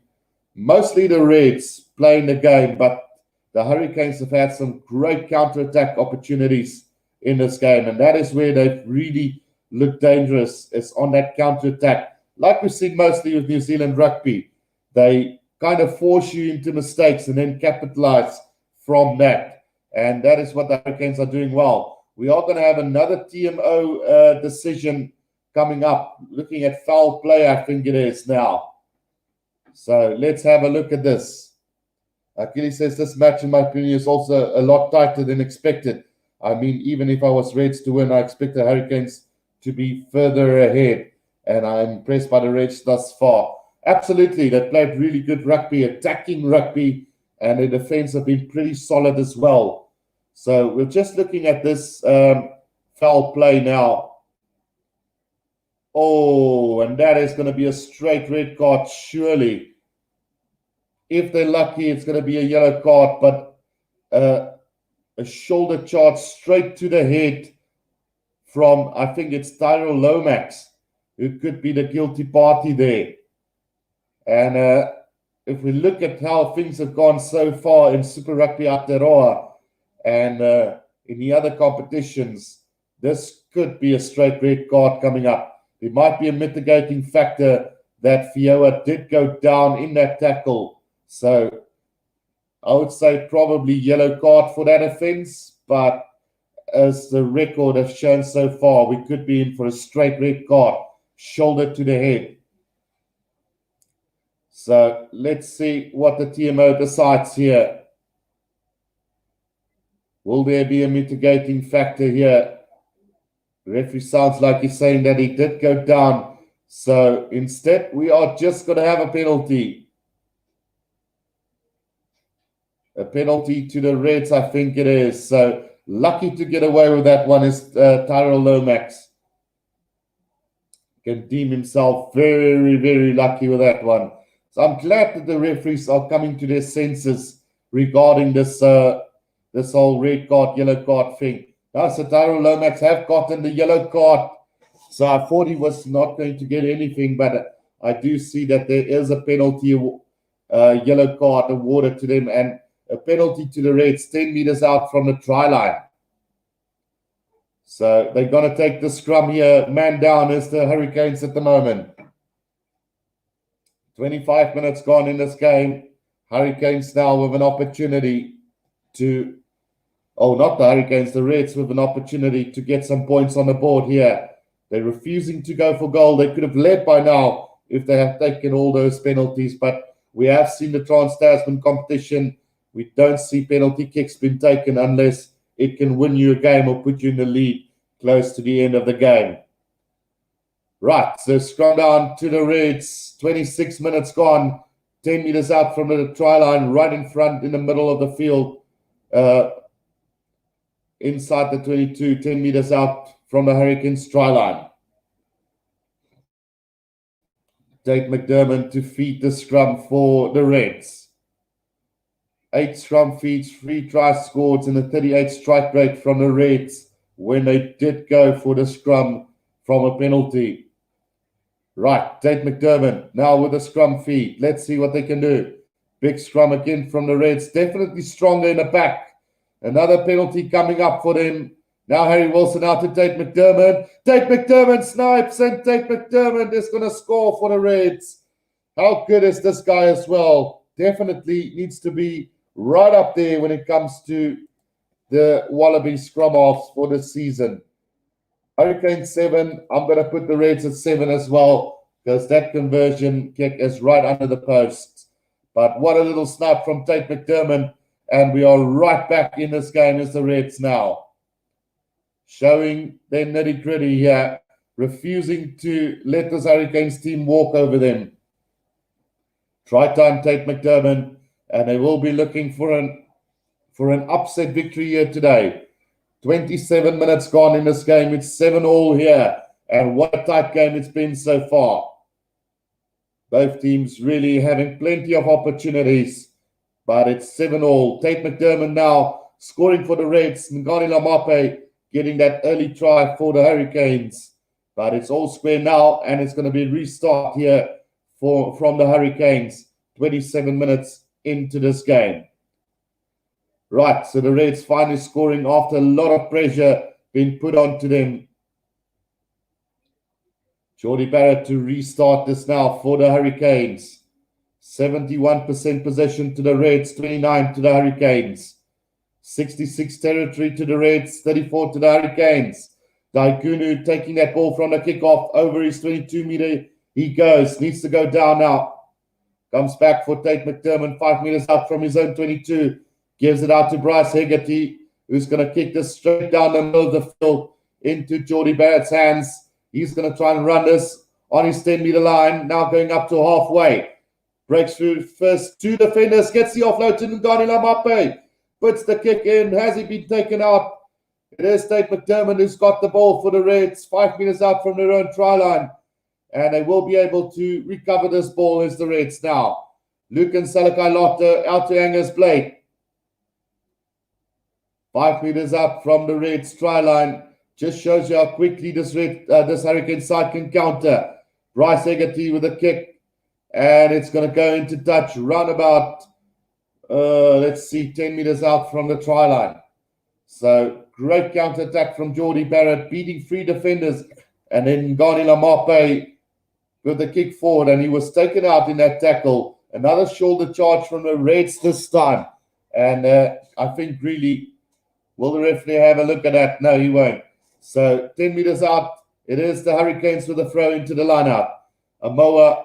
mostly the Reds playing the game, but the Hurricanes have had some great counter-attack opportunities in this game, and that is where they've really looked dangerous, is on that counter-attack. Like we've seen mostly with New Zealand rugby, they kind of force you into mistakes and then capitalize from that, and that is what the Hurricanes are doing well. We are going to have another TMO decision coming up, looking at foul play, I think it is now. So let's have a look at this. Achilles says this match, in my opinion, is also a lot tighter than expected. I mean, even if I was Reds to win, I expect the Hurricanes to be further ahead. And I'm impressed by the Reds thus far. Absolutely, they played really good rugby, attacking rugby, and the defense have been pretty solid as well. So we're just looking at this foul play now. Oh, and that is going to be a straight red card, surely. If they're lucky, it's going to be a yellow card, but a shoulder charge straight to the head from, I think it's Tyrell Lomax, who could be the guilty party there. And if we look at how things have gone so far in Super Rugby Aotearoa and in the other competitions, this could be a straight red card coming up. There might be a mitigating factor that Fioa did go down in that tackle. So I would say probably yellow card for that offence, but as the record has shown so far, we could be in for a straight red card, shoulder to the head. So let's see what the TMO decides here. Will there be a mitigating factor here? The referee sounds like he's saying that he did go down. So instead, we are just going to have a penalty. A penalty to the Reds, I think it is. So lucky to get away with that one is Tyrell Lomax. Can deem himself very, very lucky with that one. So I'm glad that the referees are coming to their senses regarding this this whole red card, yellow card thing. Now, so Tyrell Lomax have gotten the yellow card. So I thought he was not going to get anything, but I do see that there is a penalty, yellow card awarded to them, and a penalty to the Reds 10 meters out from the try line. So they're going to take the scrum here. Man down is the Hurricanes at the moment. 25 minutes gone in this game. Hurricanes now with an opportunity to... Oh, not the Hurricanes, the Reds with an opportunity to get some points on the board here. They're refusing to go for goal. They could have led by now if they have taken all those penalties, but we have seen the Trans-Tasman competition. We don't see penalty kicks being taken unless it can win you a game or put you in the lead close to the end of the game. Right, so scrum down to the Reds. 26 minutes gone. 10 meters out from the try line, right in front in the middle of the field. Inside the 22, 10 meters out from the Hurricanes try line. Tate McDermott to feed the scrum for the Reds. 8 scrum feeds, 3 tries scored, and a 38 strike rate from the Reds when they did go for the scrum from a penalty. Right, Tate McDermott now with a scrum feed. Let's see what they can do. Big scrum again from the Reds. Definitely stronger in the back. Another penalty coming up for them. Now Harry Wilson out to Tate McDermott. Tate McDermott snipes, and Tate McDermott is going to score for the Reds. How good is this guy as well? Definitely needs to be right up there when it comes to the Wallaby scrum offs for this season. Hurricane 7, I'm going to put the Reds at 7 as well, because that conversion kick is right under the post. But what a little snap from Tate McDermott, and we are right back in this game as the Reds now. Showing their nitty-gritty here, refusing to let this Hurricanes team walk over them. Try time, Tate McDermott, and they will be looking for an upset victory here today. 27 minutes gone in this game. It's 7-all here, and what a tight game it's been so far. Both teams really having plenty of opportunities, but it's 7-all. Tate McDermott now scoring for the Reds. Ngani Lamape getting that early try for the Hurricanes. But it's all square now, and it's going to be a restart here from the Hurricanes. 27 minutes into this game. Right, so the Reds finally scoring after a lot of pressure being put onto them. Geordie Barrett to restart this now for the Hurricanes. 71% possession to the Reds, 29 to the Hurricanes. 66 territory to the Reds, 34 to the Hurricanes. Daikunu taking that ball from the kickoff over his 22-meter. He goes, needs to go down now. Comes back for Tate McDermott, 5 meters out from his own 22. Gives it out to Bryce Hegarty, who's going to kick this straight down the middle of the field into Geordie Barrett's hands. He's going to try and run this on his 10-meter line, now going up to halfway. Breaks through first 2 defenders, gets the offload to Ngani Lamape. Puts the kick in. Has he been taken out? It is Tate McDermott who's got the ball for the Reds, 5 meters out from their own try line. And they will be able to recover this ball as the Reds now. Lucan Salakai Lotte out to Angus Blake. 5 meters up from the Reds try line. Just shows you how quickly this Hurricane side can counter. Bryce Hegarty with a kick. And it's going to go into touch. Run about, 10 meters out from the try line. So great counter-attack from Geordie Barrett, beating 3 defenders. And then Ngani Lamape with the kick forward, and he was taken out in that tackle. Another shoulder charge from the Reds this time. And I think really, will the referee have a look at that? No, he won't. So 10 meters out, it is the Hurricanes with a throw into the lineout. Amoa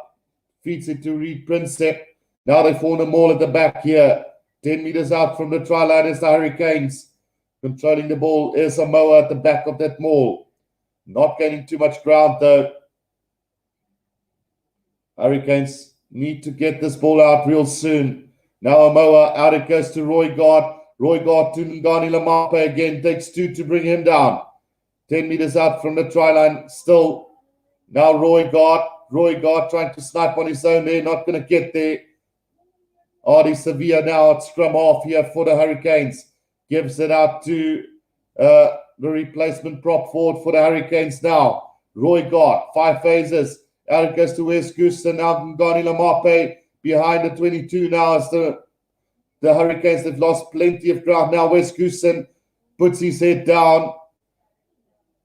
feeds it to Reed Princep. Now they form a maul at the back here. 10 meters out from the try line is the Hurricanes. Controlling the ball is Amoa at the back of that maul. Not gaining too much ground though. Hurricanes need to get this ball out real soon. Now Amoa, out it goes to Roy Gard. Roy Gard to Ngani Lamape again. Takes 2 to bring him down. 10 meters out from the try line. Still. Now Roy Gard. Roy Gard trying to snipe on his own there. Not going to get there. Artie Sevilla now at scrum half here for the Hurricanes. Gives it out to the replacement prop forward for the Hurricanes now. Roy Gard. 5 phases. Out it goes to Wes Goosen. Now Ngani Lamape behind the 22 now as the Hurricanes have lost plenty of ground. Now Wes Goosen puts his head down.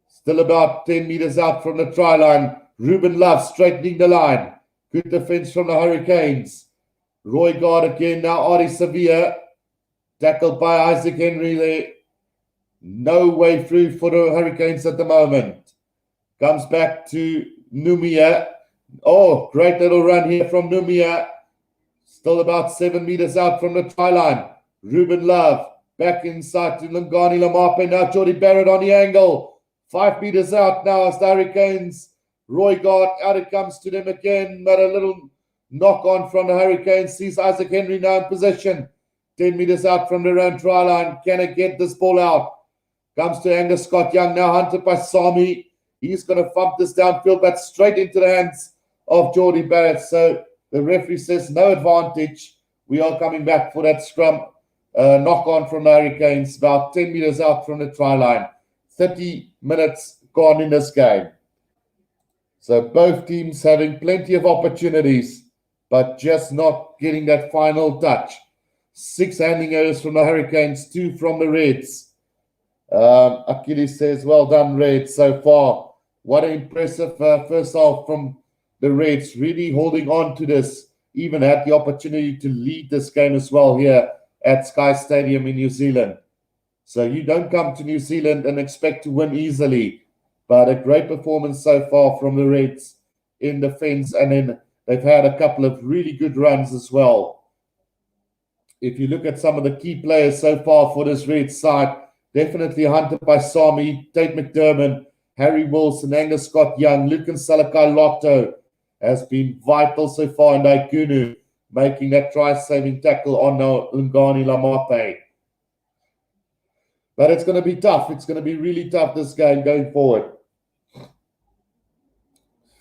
Still about 10 meters out from the try line. Ruben Love straightening the line. Good defense from the Hurricanes. Roy Gard again. Now Artie Sevilla. Tackled by Isaac Henry there. No way through for the Hurricanes at the moment. Comes back to Numia. Oh, great little run here from Numia. Still about 7 meters out from the try line. Ruben Love back inside to Ngani Lamape. Now Jordie Barrett on the angle. 5 meters out now as the Hurricanes. Roy Gard, out it comes to them again. But a little knock on from the Hurricanes. Sees Isaac Henry now in possession. 10 meters out from their own try line. Can it get this ball out? Comes to Angus Scott Young. Now hunted by Sami. He's going to thump this downfield, but straight into the hands of Jordie Barrett. So the referee says no advantage. We are coming back for that scrum. Knock on from the Hurricanes, about 10 meters out from the try line. 30 minutes gone in this game. So both teams having plenty of opportunities, but just not getting that final touch. 6 handling errors from the Hurricanes, 2 from the Reds. Achilles says, well done, Reds, so far. What an impressive first half from the Reds, really holding on to this. Even had the opportunity to lead this game as well here at Sky Stadium in New Zealand. So you don't come to New Zealand and expect to win easily. But a great performance so far from the Reds in defense. And then they've had a couple of really good runs as well. If you look at some of the key players so far for this Reds side, definitely hunted by Sami, Tate McDermott, Harry Wilson, Angus Scott Young, Lucan Salakai Lotto has been vital so far in Daikunu, making that try-saving tackle on Ngani Lamape. But it's going to be tough. It's going to be really tough, this game going forward.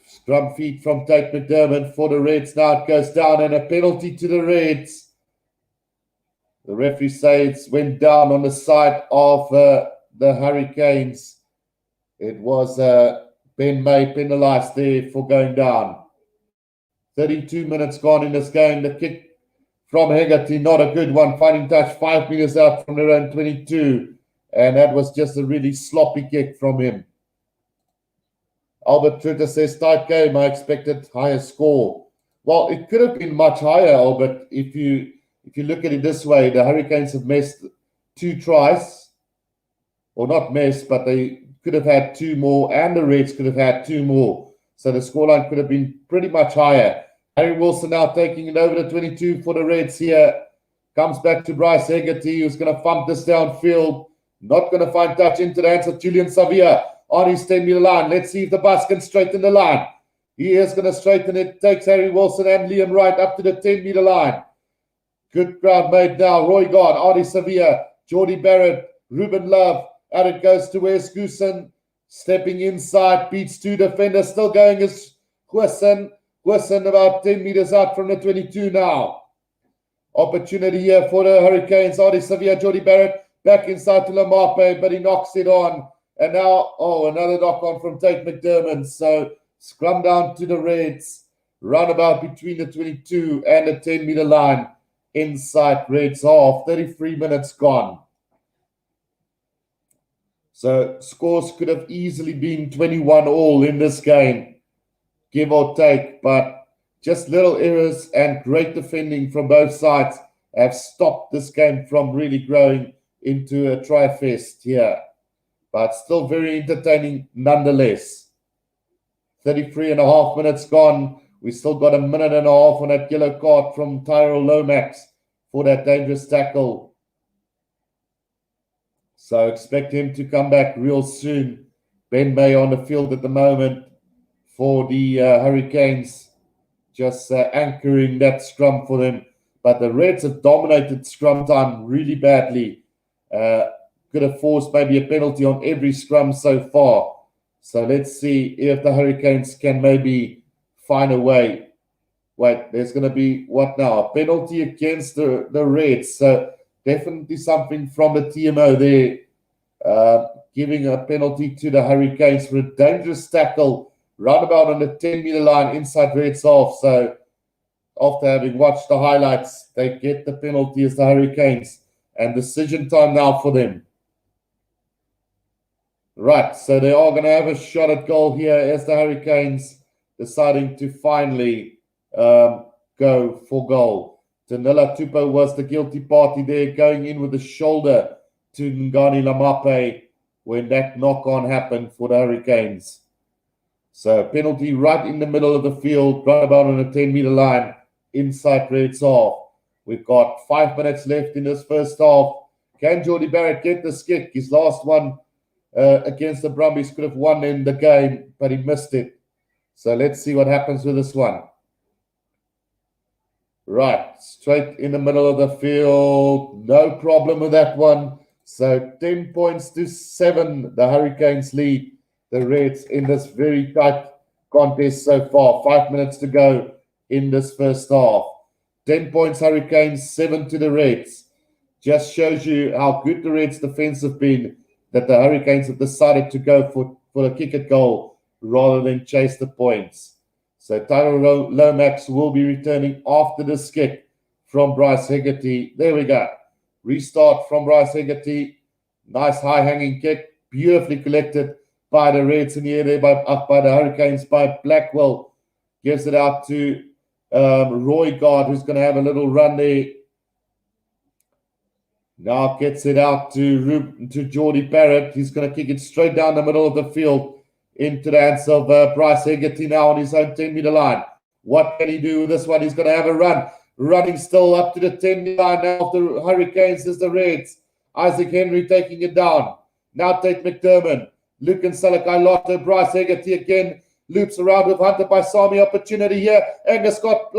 Scrum feed from Tate McDermott for the Reds. Now it goes down and a penalty to the Reds. The referee says it went down on the side of the Hurricanes. It was Ben May penalised there for going down. 32 minutes gone in this game. The kick from Hegarty, not a good one. Finding touch 5 meters out from their own 22. And that was just a really sloppy kick from him. Albert Trutter says, tight game. I expected higher score. Well, it could have been much higher, Albert, if you look at it this way. The Hurricanes have missed 2 tries. Or not missed, but they could have had 2 more, and the Reds could have had 2 more. So the scoreline could have been pretty much higher. Harry Wilson now taking it over the 22 for the Reds here. Comes back to Bryce Hegarty, who's going to thump this downfield. Not going to find touch into the hands of Julian Savia on his 10-meter line. Let's see if the bus can straighten the line. He is going to straighten it. Takes Harry Wilson and Liam Wright up to the 10-meter line. Good ground made now. Roy Gard, Artie Sevilla, Jordie Barrett, Ruben Love. Out it goes to Wes Goosen. Stepping inside, beats 2 defenders. Still going is Goosen. Goosen about 10 meters out from the 22 now. Opportunity here for the Hurricanes. Artie Sevilla, Jordie Barrett. Back inside to Lamape, but he knocks it on. And now, another knock on from Tate McDermott. So scrum down to the Reds. Roundabout between the 22 and the 10-meter line. Inside Reds half. 33 minutes gone. So scores could have easily been 21 all in this game. give or take, but just little errors and great defending from both sides have stopped this game from really growing into a try fest here. But still very entertaining nonetheless. 33 and a half minutes gone. We still got a minute and a half on that yellow card from Tyrell Lomax for that dangerous tackle. So expect him to come back real soon. Ben May on the field at the moment for the Hurricanes, just anchoring that scrum for them. But the Reds have dominated scrum time really badly. Could have forced maybe a penalty on every scrum so far. So let's see if the Hurricanes can maybe find a way. Wait, there's going to be what now? A penalty against the Reds. So definitely something from the TMO there. Giving a penalty to the Hurricanes for a dangerous tackle roundabout on the 10-meter line inside Reds half. So after having watched the highlights, they get the penalty as the Hurricanes. And decision time now for them. Right, so they are going to have a shot at goal here as the Hurricanes deciding to finally go for goal. Tanila Tupo was the guilty party there, going in with the shoulder to Ngani Lamape when that knock-on happened for the Hurricanes. So penalty right in the middle of the field, right about on the 10-meter line, inside Reds half. We've got 5 minutes left in this first half. Can Jordie Barrett get this kick? His last one against the Brumbies could have won in the game, but he missed it. So let's see what happens with this one. Right, straight in the middle of the field. No problem with that one. So 10 points to 7, the Hurricanes lead the Reds in this very tight contest so far. 5 minutes to go in this first half. 10 points Hurricanes, 7 to the Reds. Just shows you how good the Reds' defense have been, that the Hurricanes have decided to go for a kick at goal rather than chase the points. So Tyrell Lomax will be returning after this kick from Bryce Hegarty. There we go. Restart from Bryce Hegarty. Nice high-hanging kick. Beautifully collected by the Reds in the air there by the Hurricanes, by Blackwell. Gives it out to Roy Gard, who's going to have a little run there. Now gets it out to Jordie Barrett. He's going to kick it straight down the middle of the field into the hands of Bryce Hegarty now on his own 10-meter line. What can he do with this one? He's going to have a run. Running still up to the 10-meter line now of the Hurricanes is the Reds. Isaac Henry taking it down. Now Tate McDermott. Luke and Salakai Lotto. Bryce Hegarty again. Loops around with Hunter Paisami. Opportunity here. Angus Scott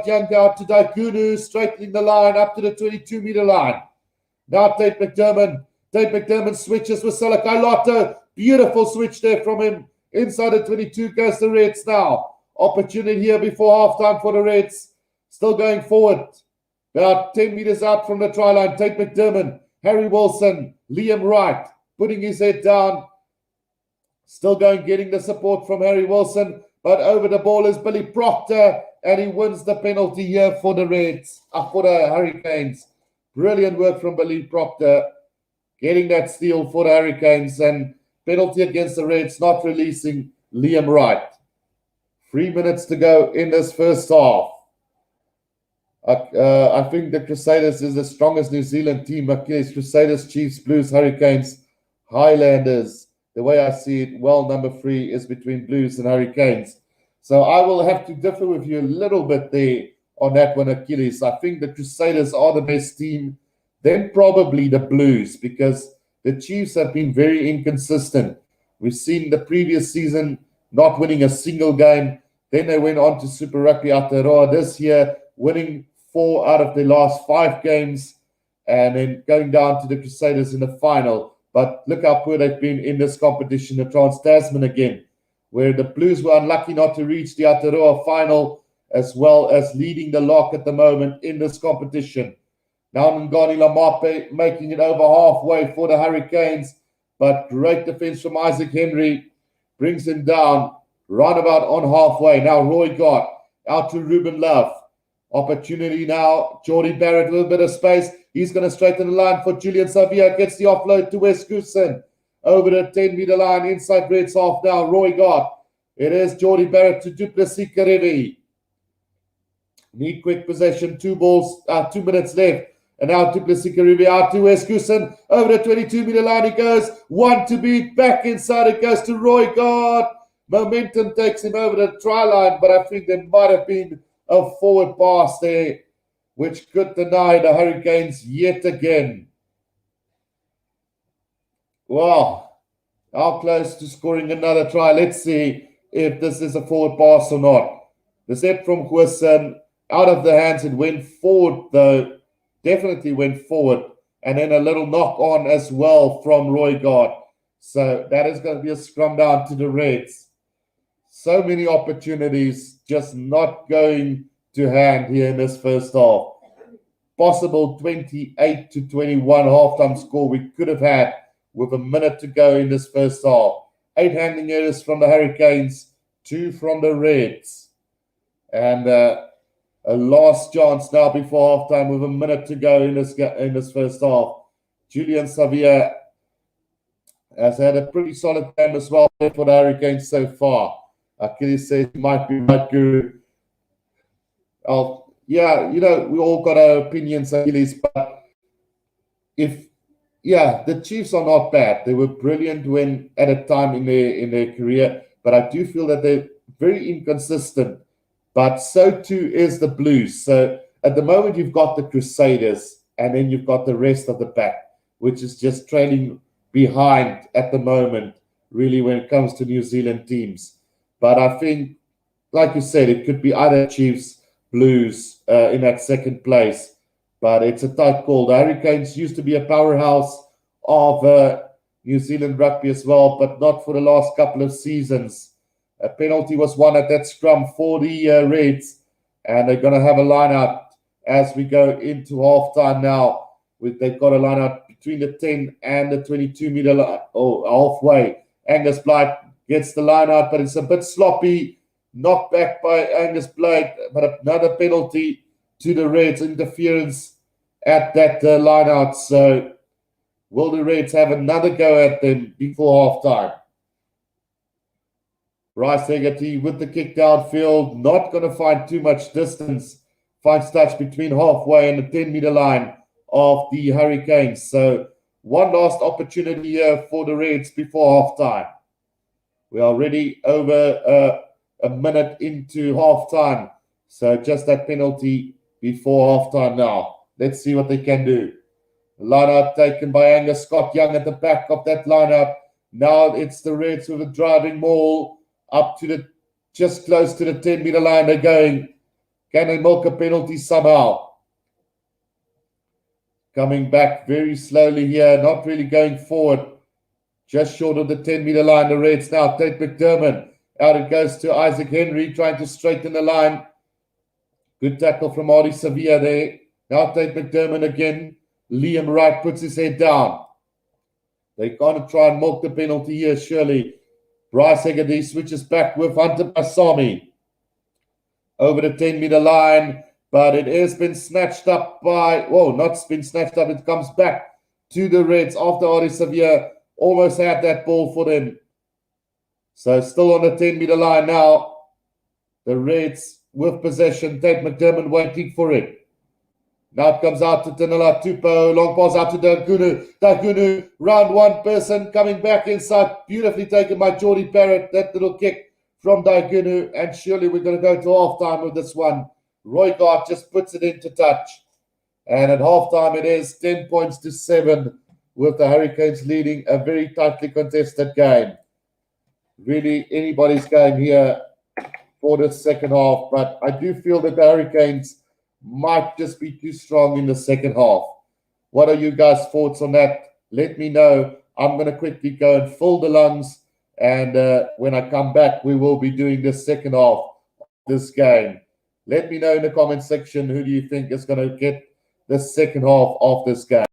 Young down to Daikunu, straightening the line up to the 22-meter line. Now Tate McDermott. Tate McDermott switches with Salakai Lotto. Beautiful switch there from him. Inside the 22 goes the Reds now. Opportunity here before halftime for the Reds. Still going forward. About 10 meters out from the try line. Tate McDermott, Harry Wilson, Liam Wright putting his head down. Still going, getting the support from Harry Wilson. But over the ball is Billy Proctor. And he wins the penalty here for the Reds, for the Hurricanes. Brilliant work from Billy Proctor. Getting that steal for the Hurricanes. And penalty against the Reds, not releasing Liam Wright. 3 minutes to go in this first half. I think the Crusaders is the strongest New Zealand team. Achilles, Crusaders, Chiefs, Blues, Hurricanes, Highlanders. The way I see it, well, number 3 is between Blues and Hurricanes. So I will have to differ with you a little bit there on that one, Achilles. I think the Crusaders are the best team. Then probably the Blues, because the Chiefs have been very inconsistent. We've seen the previous season not winning a single game. Then they went on to Super Rugby Aotearoa this year, winning 4 out of the last 5 games, and then going down to the Crusaders in the final. But look how poor they've been in this competition, the Trans-Tasman again, where the Blues were unlucky not to reach the Aotearoa final, as well as leading the lock at the moment in this competition. Now Ngani Lamape making it over halfway for the Hurricanes, but great defense from Isaac Henry brings him down roundabout on halfway. Now Roy Gott out to Ruben Love. Opportunity now. Jordie Barrett with a bit of space. He's going to straighten the line for Julian Savia. Gets the offload to Wes Goosen. Over the 10-meter line inside Reds half now. Roy Gott It is Geordie Barrett to Duplessis Karevi. Need quick possession. 2 minutes left. And now Duplessis Karevi out to Wes Goosen. Over the 22-meter line he goes. One to beat. Back inside it goes to Roy Gard. Momentum takes him over the try line, but I think there might have been a forward pass there, which could deny the Hurricanes yet again. Wow. How close to scoring another try. Let's see if this is a forward pass or not. The set from Goosen, out of the hands, it went forward though. Definitely went forward. And then a little knock on as well from Roy Gard. So that is going to be a scrum down to the Reds. So many opportunities just not going to hand here in this first half. Possible 28-21 halftime score we could have had with a minute to go in this first half. 8 handling errors from the Hurricanes, 2 from the Reds. And a last chance now before halftime with a minute to go in this first half. Julian Savia has had a pretty solid game as well for the Hurricanes so far. Achilles says he might be right, Guru. Yeah, we all got our opinions, Achilles, but the Chiefs are not bad. They were brilliant when at a time in their career, but I do feel that they're very inconsistent. But so too is the Blues. So at the moment you've got the Crusaders, and then you've got the rest of the pack, which is just trailing behind at the moment, really, when it comes to New Zealand teams. But I think, like you said, it could be either Chiefs, Blues in that second place. But it's a tight call. The Hurricanes used to be a powerhouse of New Zealand rugby as well, but not for the last couple of seasons. A penalty was won at that scrum for the Reds, and they're going to have a line-out as we go into halftime now. They've got a line-out between the 10 and the 22-meter line, halfway. Angus Blight gets the line-out, but it's a bit sloppy. Knocked back by Angus Blight, but another penalty to the Reds, interference at that line-out. So will the Reds have another go at them before halftime? Bryce Hegarty with the kick downfield, not going to find too much distance. Finds touch between halfway and the 10-meter line of the Hurricanes. So one last opportunity here for the Reds before halftime. We are already over a minute into halftime. So just that penalty before halftime now. Let's see what they can do. Line-out taken by Angus Scott Young at the back of that line-out. Now it's the Reds with a driving maul up to just close to the 10-meter line. They're going. Can they milk a penalty somehow? Coming back very slowly here, not really going forward. Just short of the 10-meter line, the Reds now. Tate McDermott. Out it goes to Isaac Henry, trying to straighten the line. Good tackle from Artie Sevilla there. Now Tate McDermott again. Liam Wright puts his head down. They're going to try and milk the penalty here, surely. Bryce Hegarty switches back with Hunter Basami. Over the 10-meter line, but it has been snatched up by, not been snatched up, it comes back to the Reds after Artie Sevilla almost had that ball for them. So still on the 10-meter line now. The Reds with possession. Tate McDermott waiting for it. Now it comes out to Tanela Tupou. Long pass out to Dagunu. Dagunu, round one person coming back inside. Beautifully taken by Geordie Barrett. That little kick from Dagunu. And surely we're going to go to halftime with this one. Roy Gard just puts it into touch. And at halftime it is 10 points to 7 with the Hurricanes leading a very tightly contested game. Really anybody's game here for the second half. But I do feel that the Hurricanes might just be too strong in the second half. What are you guys' thoughts on that? Let me know. I'm going to quickly go and fill the lungs. And when I come back, we will be doing the second half of this game. Let me know in the comment section who do you think is going to get the second half of this game.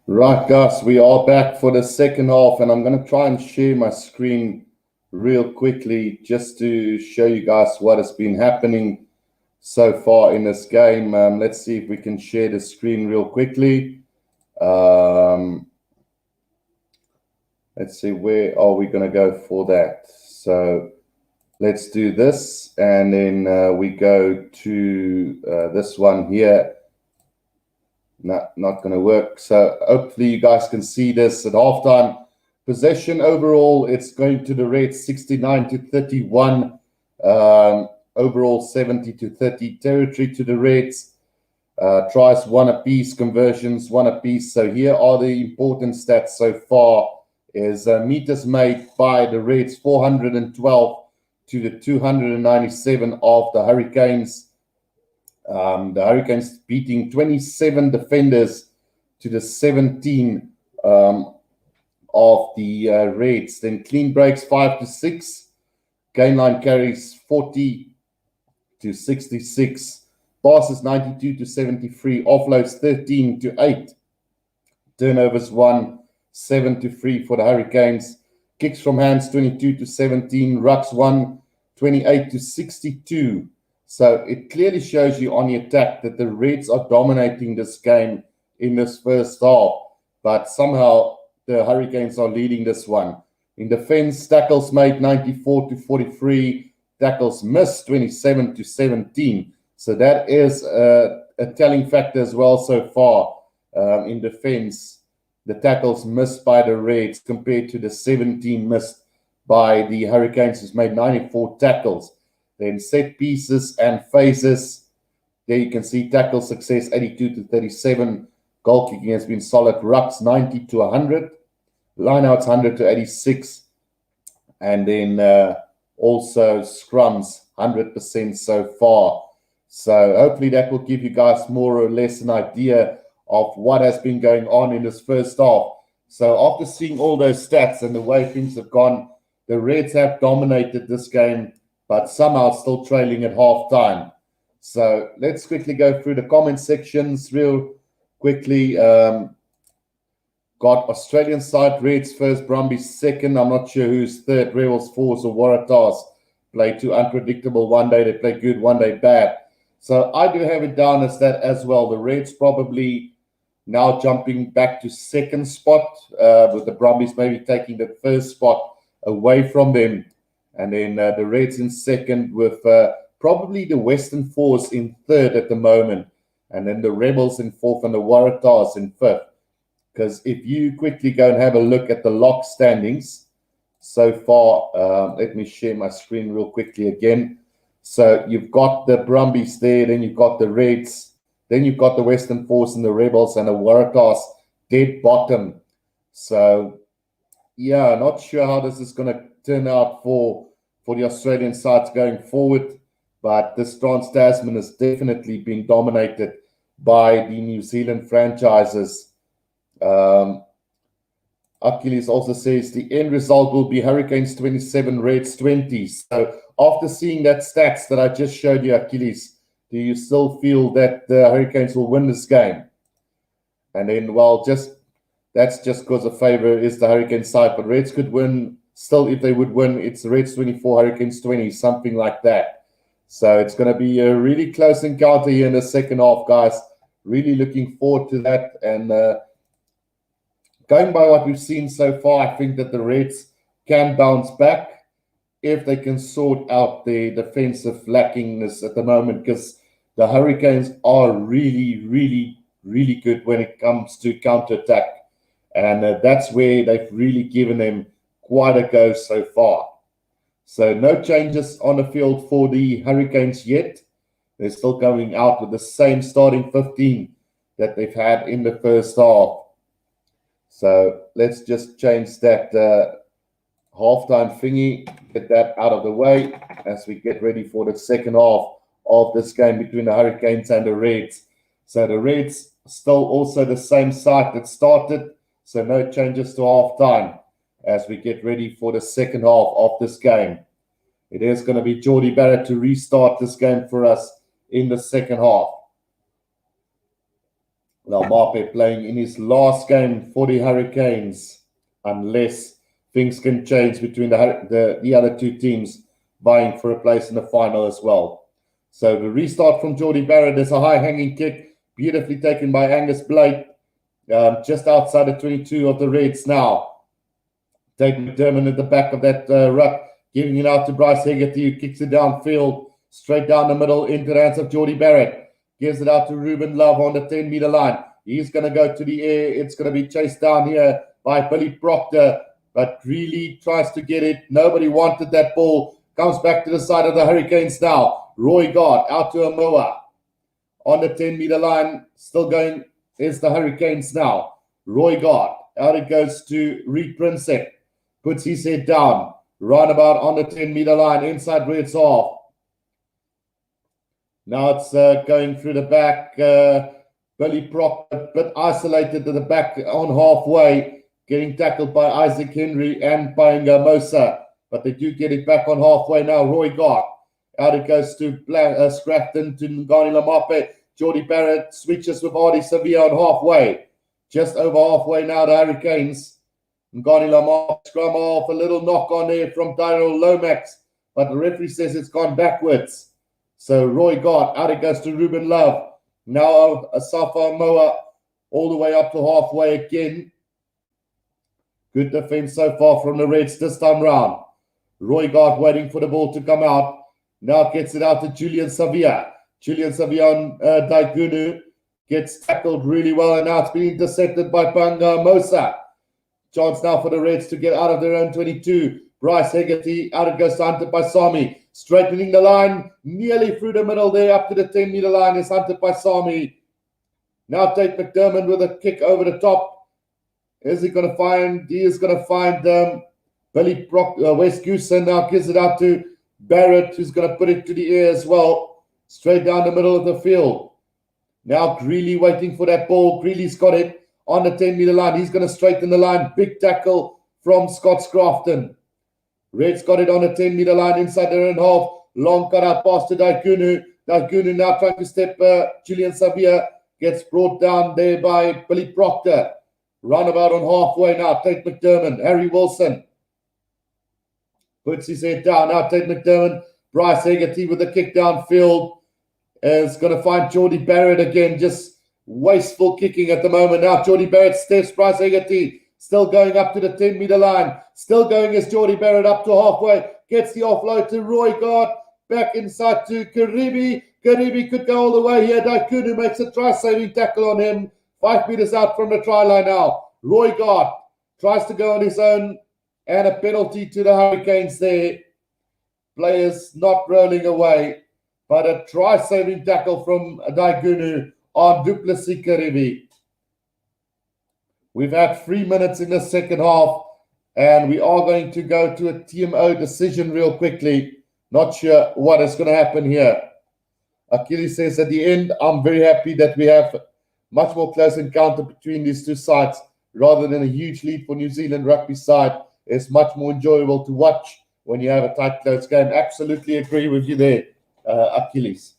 Right, guys, we are back for the second half, and I'm going to try and share my screen real quickly just to show you guys what has been happening so far in this game. Let's see if we can share the screen real quickly. Let's see, where are we going to go for that? So let's do this, and then we go to this one here. Not going to work. So hopefully you guys can see this at halftime. Possession overall, it's going to the Reds 69-31. Overall 70-30 territory to the Reds. Tries one apiece, conversions one apiece. So here are the important stats so far. Is meters made by the Reds 412 to the 297 of the Hurricanes. The Hurricanes beating 27 defenders to the 17 of the Reds. Then clean breaks 5-6. Gain line carries 40-66. Passes 92-73. Offloads 13-8. Turnovers 1, 7-3 for the Hurricanes. Kicks from hands 22-17. Rucks 1, 28-62. So it clearly shows you on the attack that the Reds are dominating this game in this first half, but somehow the Hurricanes are leading this one. In defense, tackles made 94-43, tackles missed 27-17. So that is a telling factor as well so far in defense. The tackles missed by the Reds compared to the 17 missed by the Hurricanes, who's made 94 tackles. Then set pieces and phases. There you can see tackle success 82-37. Goal kicking has been solid. Rucks 90-100. Lineouts 100-86. And then also scrums 100% so far. So hopefully that will give you guys more or less an idea of what has been going on in this first half. So after seeing all those stats and the way things have gone, the Reds have dominated this game, but somehow still trailing at half time. So let's quickly go through the comment sections real quickly. Got Australian side, Reds first, Brumbies second. I'm not sure who's third. Rebels fourth or Waratahs play too unpredictable. One day they play good, one day bad. So I do have it down as that as well. The Reds probably now jumping back to second spot, with the Brumbies maybe taking the first spot away from them. And then the Reds in second, with probably the Western Force in third at the moment. And then the Rebels in fourth and the Waratahs in fifth. Because if you quickly go and have a look at the lock standings so far, let me share my screen real quickly again. So you've got the Brumbies there, then you've got the Reds, then you've got the Western Force and the Rebels and the Waratahs dead bottom. So, yeah, not sure how this is going to turn out for the Australian sides going forward, but this Trans-Tasman has definitely been dominated by the New Zealand franchises. Achilles also says the end result will be Hurricanes 27, Reds 20. So after seeing that stats that I just showed you, Achilles, do you still feel that the Hurricanes will win this game? And then, well, that's just because the favor is the Hurricane side, but Reds could win. Still, if they would win, it's Reds 24, Hurricanes 20, something like that. So it's going to be a really close encounter here in the second half, guys. Really looking forward to that. And going by what we've seen so far, I think that the Reds can bounce back if they can sort out their defensive lackingness at the moment, because the Hurricanes are really, really, really good when it comes to counterattack. And that's where they've really given them quite a go so far. So no changes on the field for the Hurricanes yet. They're still going out with the same starting 15 that they've had in the first half. So let's just change that halftime thingy, get that out of the way as we get ready for the second half of this game between the Hurricanes and the Reds. So the Reds still also the same side that started, so no changes to halftime as we get ready for the second half of this game. It is going to be Geordie Barrett to restart this game for us in the second half. Now, Mape playing in his last game for the Hurricanes, unless things can change between the other two teams vying for a place in the final as well. So the restart from Jordie Barrett is a high-hanging kick, beautifully taken by Angus Blake, just outside the 22 of the Reds now. Tate McDermott at the back of that ruck, giving it out to Bryce Hegarty, who kicks it downfield, straight down the middle into the hands of Jordie Barrett. Gives it out to Ruben Love on the 10-meter line. He's going to go to the air. It's going to be chased down here by Billy Proctor, but really tries to get it. Nobody wanted that ball. Comes back to the side of the Hurricanes now. Roy Gard out to Amoa on the 10-meter line. Still going is the Hurricanes now. Roy Gard. Out it goes to Reed Prinsep. Puts his head down. Roundabout on the 10-meter line. Inside Red's half. Now it's going through the back. Billy Proctor, but isolated to the back on halfway. Getting tackled by Isaac Henry and by Ngamosa. But they do get it back on halfway now. Roy Gard. Out it goes to Scrafton, to Ngani Lamape. Jordie Barrett switches with Artie Sevilla on halfway. Just over halfway now, the Hurricanes. Ngani Lamape scrum off. A little knock on there from Tyrell Lomax. But the referee says it's gone backwards. So Roy Gard, out it goes to Ruben Love. Now Asafa Moa all the way up to halfway again. Good defense so far from the Reds this time round. Roy Gard waiting for the ball to come out. Now gets it out to Julian Savia. Julian Savia on Daigunu. Gets tackled really well, and now it's been intercepted by Panga Mosa. Chance now for the Reds to get out of their own 22. Bryce Hegarty, out it goes to Hunter Paisami. Straightening the line, nearly through the middle there, up to the 10-meter line is Hunter Paisami. Now Tate McDermott with a kick over the top. Is he going to find? He is going to find Billy West Goosen. Now gives it out to Barrett, who's going to put it to the air as well. Straight down the middle of the field. Now Greeley waiting for that ball. Greeley's got it on the 10-meter line. He's going to straighten the line. Big tackle from Scott Scrafton. Reds got it on the 10-meter line inside their own half. Long cut out pass to Daigunu. Daigunu now trying to step Julian Savia. Gets brought down there by Billy Proctor. Roundabout on halfway now. Tate McDermott. Harry Wilson. Puts his head down. Now Tate McDermott. Bryce Hegarty with the kick downfield. Is going to find Jordie Barrett again. Just wasteful kicking at the moment. Now Jordie Barrett steps Bryce Hegarty. Still going up to the 10-meter line. Still going as Jordie Barrett up to halfway. Gets the offload to Roy Gard. Back inside to Karibi. Karibi could go all the way here. Daikunu makes a try-saving tackle on him. 5 meters out from the try line now. Roy Gard tries to go on his own. And a penalty to the Hurricanes there. Players not rolling away. But a try-saving tackle from Daigunu on Duplessis Karibi. We've had 3 minutes in the second half, and we are going to go to a TMO decision real quickly. Not sure what is going to happen here. Achilles says at the end, I'm very happy that we have much more close encounter between these two sides rather than a huge lead for New Zealand rugby side. It's much more enjoyable to watch when you have a tight, close game. Absolutely agree with you there, Achilles.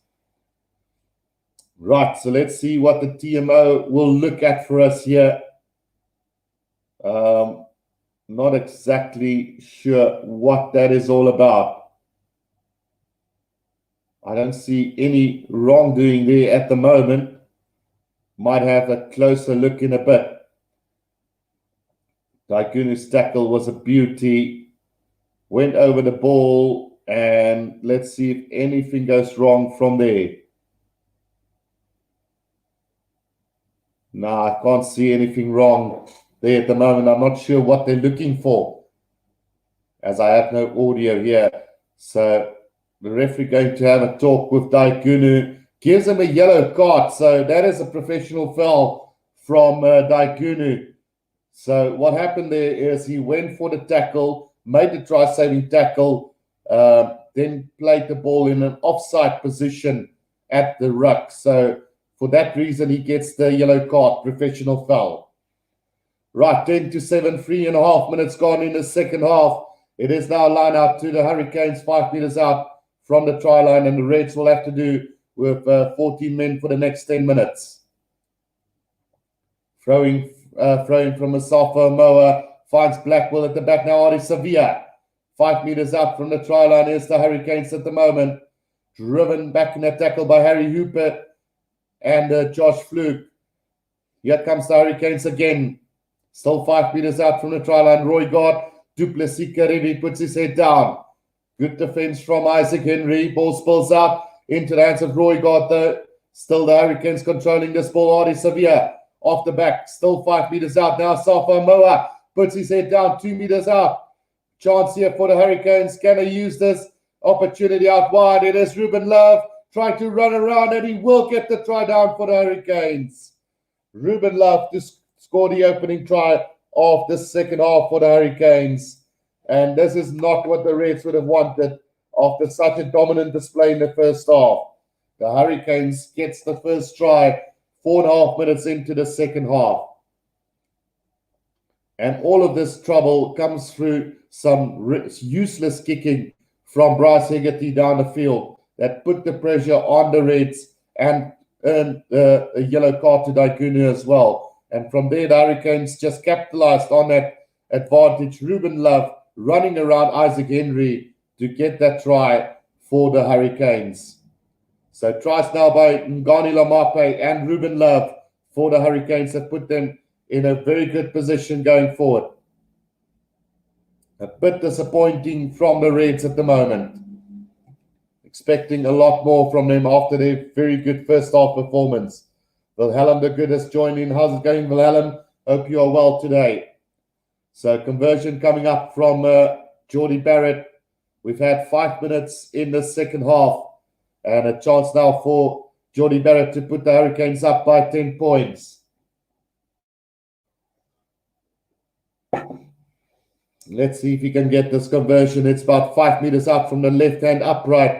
Right, so let's see what the TMO will look at for us here. Not exactly sure what that is all about. I don't see any wrongdoing there at the moment. Might have a closer look in a bit. Daigunu's tackle was a beauty. Went over the ball, and let's see if anything goes wrong from there. No, I can't see anything wrong there at the moment. I'm not sure what they're looking for, as I have no audio here. So the referee going to have a talk with Daigunu. Gives him a yellow card. So that is a professional foul from Daigunu. So what happened there is he went for the tackle, made the try-saving tackle, then played the ball in an offside position at the ruck. So for that reason, he gets the yellow card, professional foul. Right, 10-7, 3.5 minutes gone in the second half. It is now line out to the Hurricanes, 5 meters out from the try line, and the Reds will have to do with 14 men for the next 10 minutes. Throwing from a Samoa, finds Blackwell at the back now. Ari Sevilla, 5 meters out from the try line. Is the Hurricanes at the moment. Driven back in that tackle by Harry Hooper and Josh Fluke. Here comes the Hurricanes again. Still 5 meters out from the try line. Roy God, Duplessis Karibi puts his head down. Good defense from Isaac Henry. Ball spills out into the hands of Roy God, though. Still the Hurricanes controlling this ball. Ari Sevilla off the back. Still 5 meters out. Now Samoa puts his head down 2 meters out. Chance here for the Hurricanes. Can they use this opportunity out wide? It is Ruben Love trying to run around, and he will get the try down for the Hurricanes. Ruben Love to score the opening try of the second half for the Hurricanes. And this is not what the Reds would have wanted after such a dominant display in the first half. The Hurricanes gets the first try 4.5 minutes into the second half. And all of this trouble comes through some useless kicking from Bryce Hegarty down the field that put the pressure on the Reds and earned a yellow card to Daikunu as well. And from there, the Hurricanes just capitalized on that advantage. Ruben Love running around Isaac Henry to get that try for the Hurricanes. So tries now by Ngani Lamape and Ruben Love for the Hurricanes that put them in a very good position going forward. A bit disappointing from the Reds at the moment. Expecting a lot more from them after their very good first half performance. Wilhelm de Good has joined in. How's it going, Wilhelm? Hope you are well today. So conversion coming up from Geordie Barrett. We've had 5 minutes in the second half. And a chance now for Geordie Barrett to put the Hurricanes up by 10 points. Let's see if he can get this conversion. It's about 5 meters out from the left-hand upright.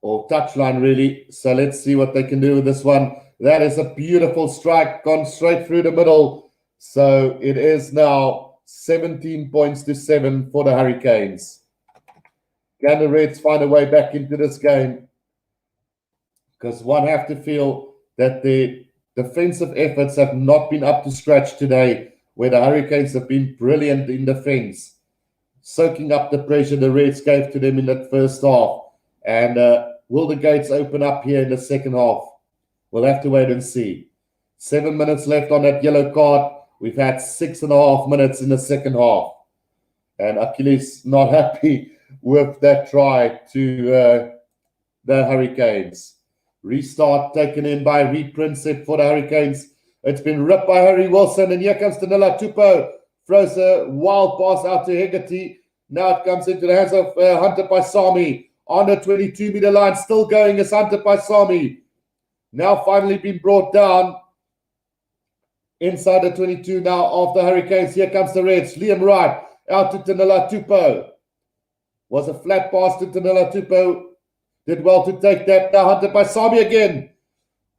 Or touchline, really. So let's see what they can do with this one. That is a beautiful strike, gone straight through the middle. So it is now 17 points to 7 for the Hurricanes. Can the Reds find a way back into this game? Because one have to feel that the defensive efforts have not been up to scratch today, where the Hurricanes have been brilliant in defense, soaking up the pressure the Reds gave to them in that first half. And will the gates open up here in the second half? We'll have to wait and see. 7 minutes left on that yellow card. We've had 6.5 minutes in the second half. And Achilles not happy with that try to the Hurricanes. Restart taken in by Reed Prinsep for the Hurricanes. It's been ripped by Harry Wilson, and here comes Danila Tupou. Throws a wild pass out to Hegarty. Now it comes into the hands of Hunter Paisami. On the 22-meter line, still going is Hunter Paisami. Now finally been brought down. Inside the 22 now of the Hurricanes. Here comes the Reds. Liam Wright out to Danila Tupou. Was a flat pass to Danila Tupou. Did well to take that. Now Hunter Paisami again.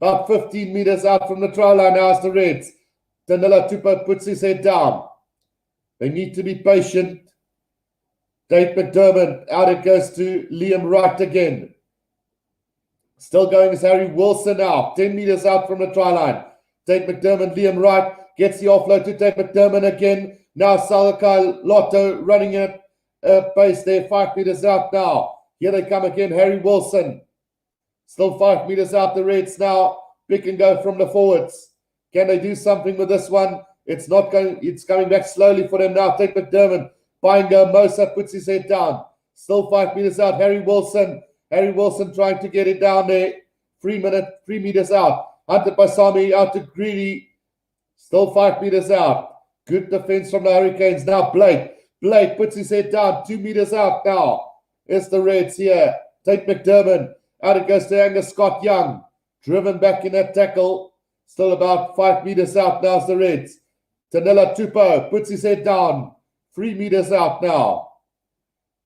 About 15 meters out from the try line now is the Reds. Danila Tupou puts his head down. They need to be patient. Dave McDermott, out it goes to Liam Wright again. Still going is Harry Wilson now. 10 meters out from the try line. Dave McDermott, Liam Wright gets the offload to Dave McDermott again. Now Salakai Lotto running at pace there. 5 meters out now. Here they come again. Harry Wilson. Still 5 meters out. The Reds now pick and go from the forwards. Can they do something with this one? It's not going. It's coming back slowly for them now. Dave McDermott. Bainga Mosa puts his head down. Still 5 meters out. Harry Wilson. Harry Wilson trying to get it down there. 3 meters out. Hunter Paisami out to Greedy. Still 5 meters out. Good defense from the Hurricanes. Now Blake. Blake puts his head down. 2 meters out now. It's the Reds here. Tate McDermott. Out it goes to Angus Scott Young. Driven back in that tackle. Still about 5 meters out. Now's the Reds. Danila Tupou puts his head down. 3 meters out now.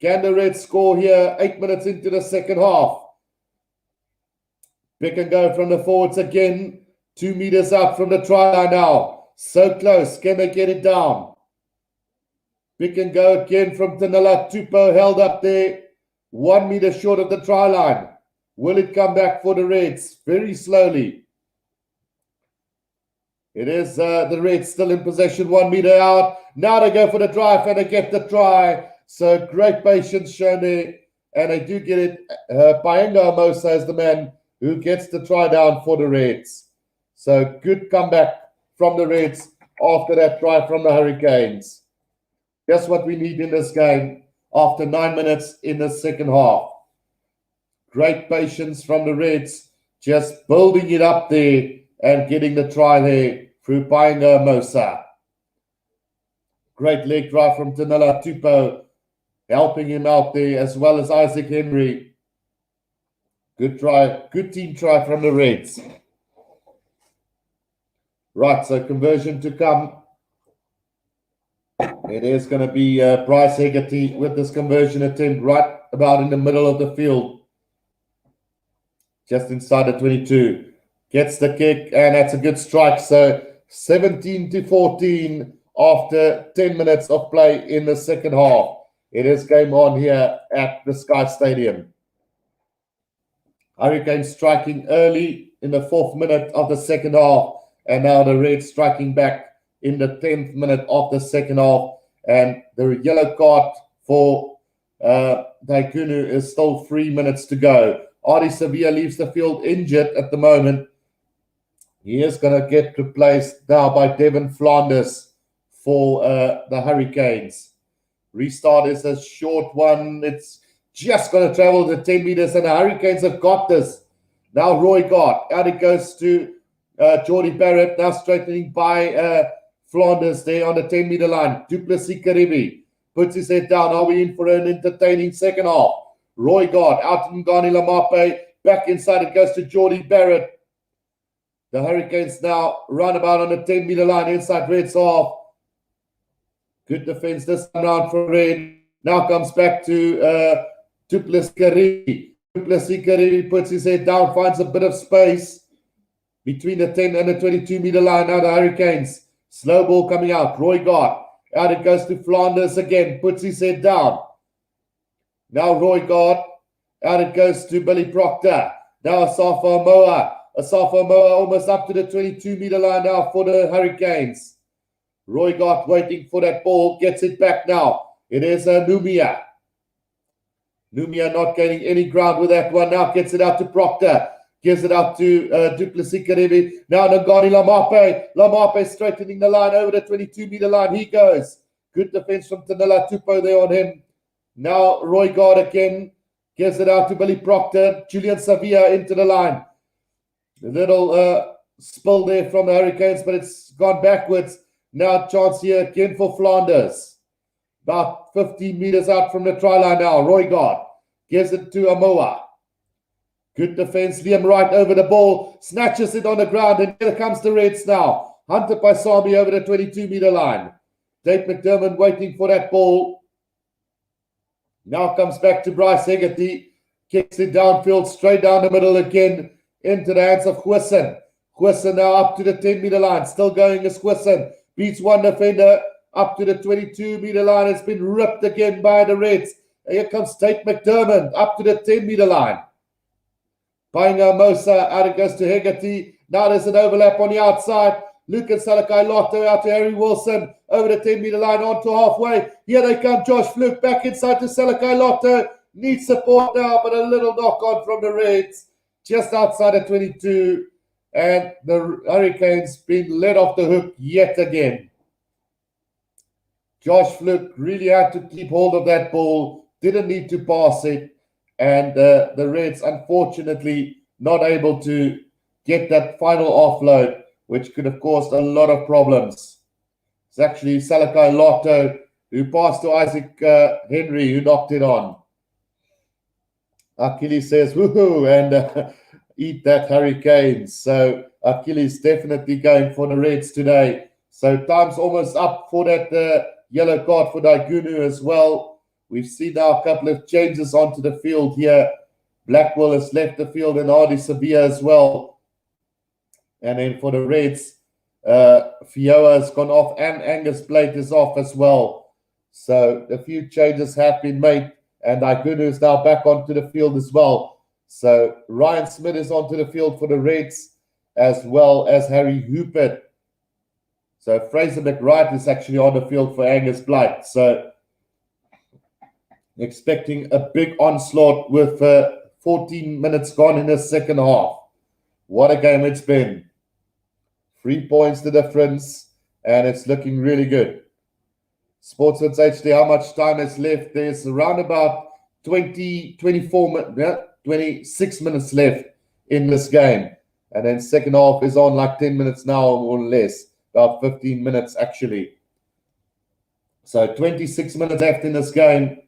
Can the Reds score here 8 minutes into the second half? Pick and go from the forwards again. 2 meters out from the try line now. So close. Can they get it down? Pick and go again from Danila Tupou, held up there. 1 meter short of the try line. Will it come back for the Reds? Very slowly. It is the Reds still in possession, 1 meter out. Now they go for the drive and they get the try. So great patience shown there. And they do get it. Paenga Mosa is the man who gets the try down for the Reds. So good comeback from the Reds after that try from the Hurricanes. Just what we need in this game after 9 minutes in the second half. Great patience from the Reds, just building it up there and getting the try there through Paenga Mosa. Great leg drive from Tanela Tupou, helping him out there, as well as Isaac Henry. Good try, good team try from the Reds. Right, so conversion to come. It is going to be Bryce Hegarty with this conversion attempt right about in the middle of the field. Just inside the 22. Gets the kick, and that's a good strike. So 17-14 after 10 minutes of play in the second half. It is game on here at the Sky Stadium. Hurricanes striking early in the 4th minute of the second half. And now the Reds striking back in the 10th minute of the second half. And the yellow card for Daikunu is still 3 minutes to go. Ardie Savea leaves the field injured at the moment. He is going to get replaced now by Devin Flanders for the Hurricanes. Restart is a short one. It's just going to travel the 10 meters, and the Hurricanes have got this. Now Roy Gard. Out it goes to Geordie Barrett. Now straightening by Flanders there on the 10-meter line. Duplessis Karibi puts his head down. Are we in for an entertaining second half? Roy Gard out in Ngani Lamape. Back inside it goes to Geordie Barrett. The Hurricanes now run about on the 10-meter line inside Red's half. Good defense this time round for Red. Now comes back to Duplessis Karibi. Duplessis Karibi puts his head down, finds a bit of space between the 10 and the 22-meter line. Now the Hurricanes. Slow ball coming out. Roy Gard. Out it goes to Flanders again. Puts his head down. Now Roy Gard. Out it goes to Billy Proctor. Now Asafa Moa. Asafa Moa almost up to the 22-meter line now for the Hurricanes. Roy Gard waiting for that ball. Gets it back now. It is Numia. Numia not gaining any ground with that one. Now gets it out to Proctor. Gives it out to Duplessis Karibi. Now Ngani Lamape. Lamape straightening the line over the 22-meter line. He goes. Good defense from Tanela Tupou there on him. Now Roy Gard again. Gives it out to Billy Proctor. Julian Savea into the line. A little spill there from the Hurricanes, but it's gone backwards. Now chance here again for Flanders. About 15 meters out from the try line now. Roy Gard gives it to Amoa. Good defense. Liam Wright over the ball. Snatches it on the ground. And here comes the Reds now. Hunter Paisami over the 22-meter line. Dave McDermott waiting for that ball. Now comes back to Bryce Hegarty. Kicks it downfield, straight down the middle again. Into the hands of Huissen. Huissen now up to the 10-meter line. Still going as Huissen. Beats one defender up to the 22-meter line. It's been ripped again by the Reds. Here comes Tate McDermott up to the 10-meter line. Paenga Mosa, out it goes to Hegarty. Now there's an overlap on the outside. Lucas Salakai Lotto out to Harry Wilson. Over the 10-meter line onto halfway. Here they come. Josh Fluke back inside to Salakai Lotto. Needs support now, but a little knock-on from the Reds. Just outside of 22. And the Hurricanes being let off the hook yet again. Josh Fluke really had to keep hold of that ball. Didn't need to pass it. And the Reds, unfortunately, not able to get that final offload, which could have caused a lot of problems. It's actually Salakai Lotto who passed to Isaac Henry, who knocked it on. Achilles says, woohoo, and eat that Hurricanes. So Achilles definitely going for the Reds today. So time's almost up for that yellow card for Daikunu as well. We've seen now a couple of changes onto the field here. Blackwell has left the field and Ardie Savea as well. And then for the Reds, Fioa has gone off and Angus Blake is off as well. So a few changes have been made and Daikunu is now back onto the field as well. So Ryan Smith is onto the field for the Reds as well as Harry Hupert So Fraser McWright is actually on the field for Angus Blight. So expecting a big onslaught with 14 minutes gone in the second half. What a game it's been. 3 points the difference, and it's looking really good. Sportswoods HD, how much time is left? There's around about 26 minutes left in this game. And then second half is on like 10 minutes now or less, about 15 minutes actually. So 26 minutes left in this game.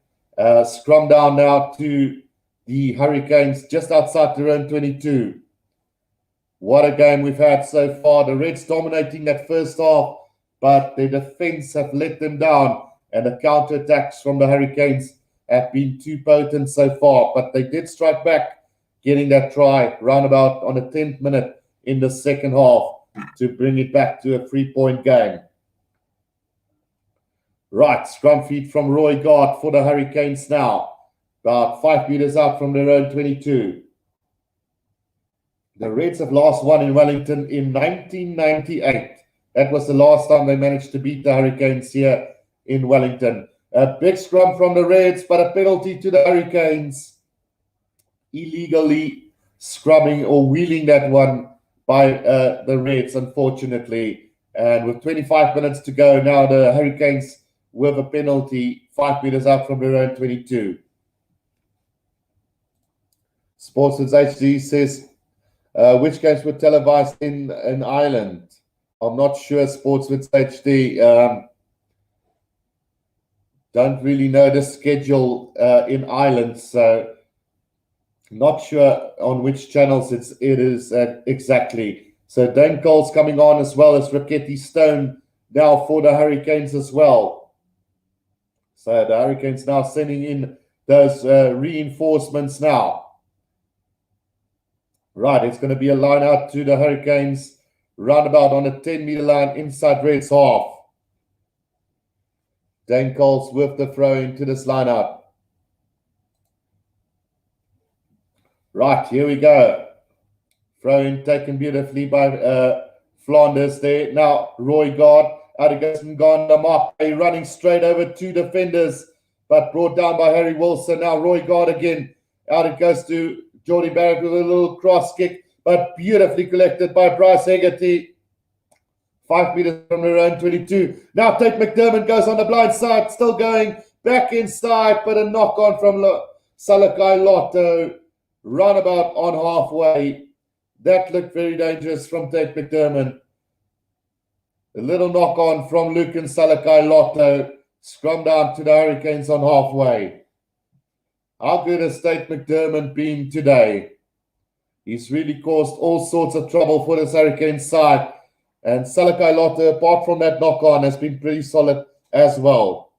Scrum down now to the Hurricanes just outside their own 22. What a game we've had so far. The Reds dominating that first half, but their defense have let them down, and the counter-attacks from the Hurricanes have been too potent so far. But they did strike back, getting that try roundabout on the 10th minute in the second half to bring it back to a 3-point game. Right, scrum feed from Roy Gard for the Hurricanes now. About 5 meters out from their own 22. The Reds have last won in Wellington in 1998. That was the last time they managed to beat the Hurricanes here in Wellington. A big scrum from the Reds, but a penalty to the Hurricanes. Illegally scrubbing or wheeling that one by the Reds, unfortunately. And with 25 minutes to go now, the Hurricanes with a penalty 5 meters out from their own 22. Sportswoods HD says, which games were televised in Ireland? I'm not sure, Sportswoods HD. Don't really know the schedule in Ireland, so not sure on which channels it is exactly. So Dane Cole's coming on as well as Raketti Stone now for the Hurricanes as well. So the Hurricanes now sending in those reinforcements now. Right, it's going to be a line out to the Hurricanes, roundabout on the 10-meter line inside Reds half. Dane Coles with the throw into this lineup. Right, here we go. Throw in taken beautifully by Flanders there. Now Roy Gard out of goes Nganda Mape running straight over two defenders, but brought down by Harry Wilson. Now Roy Gard again. Out it goes to Geordie Barrett with a little cross kick, but beautifully collected by Bryce Hegarty. 5 meters from their own 22. Now Tate McDermott goes on the blind side, still going back inside, but a knock on from Salakai Lotto. Roundabout on halfway. That looked very dangerous from Tate McDermott. A little knock on from Luke and Salakai Lotto. Scrum down to the Hurricanes on halfway. How good has Tate McDermott been today? He's really caused all sorts of trouble for this Hurricanes side. And Salakai Lotto, apart from that knock-on, has been pretty solid as well.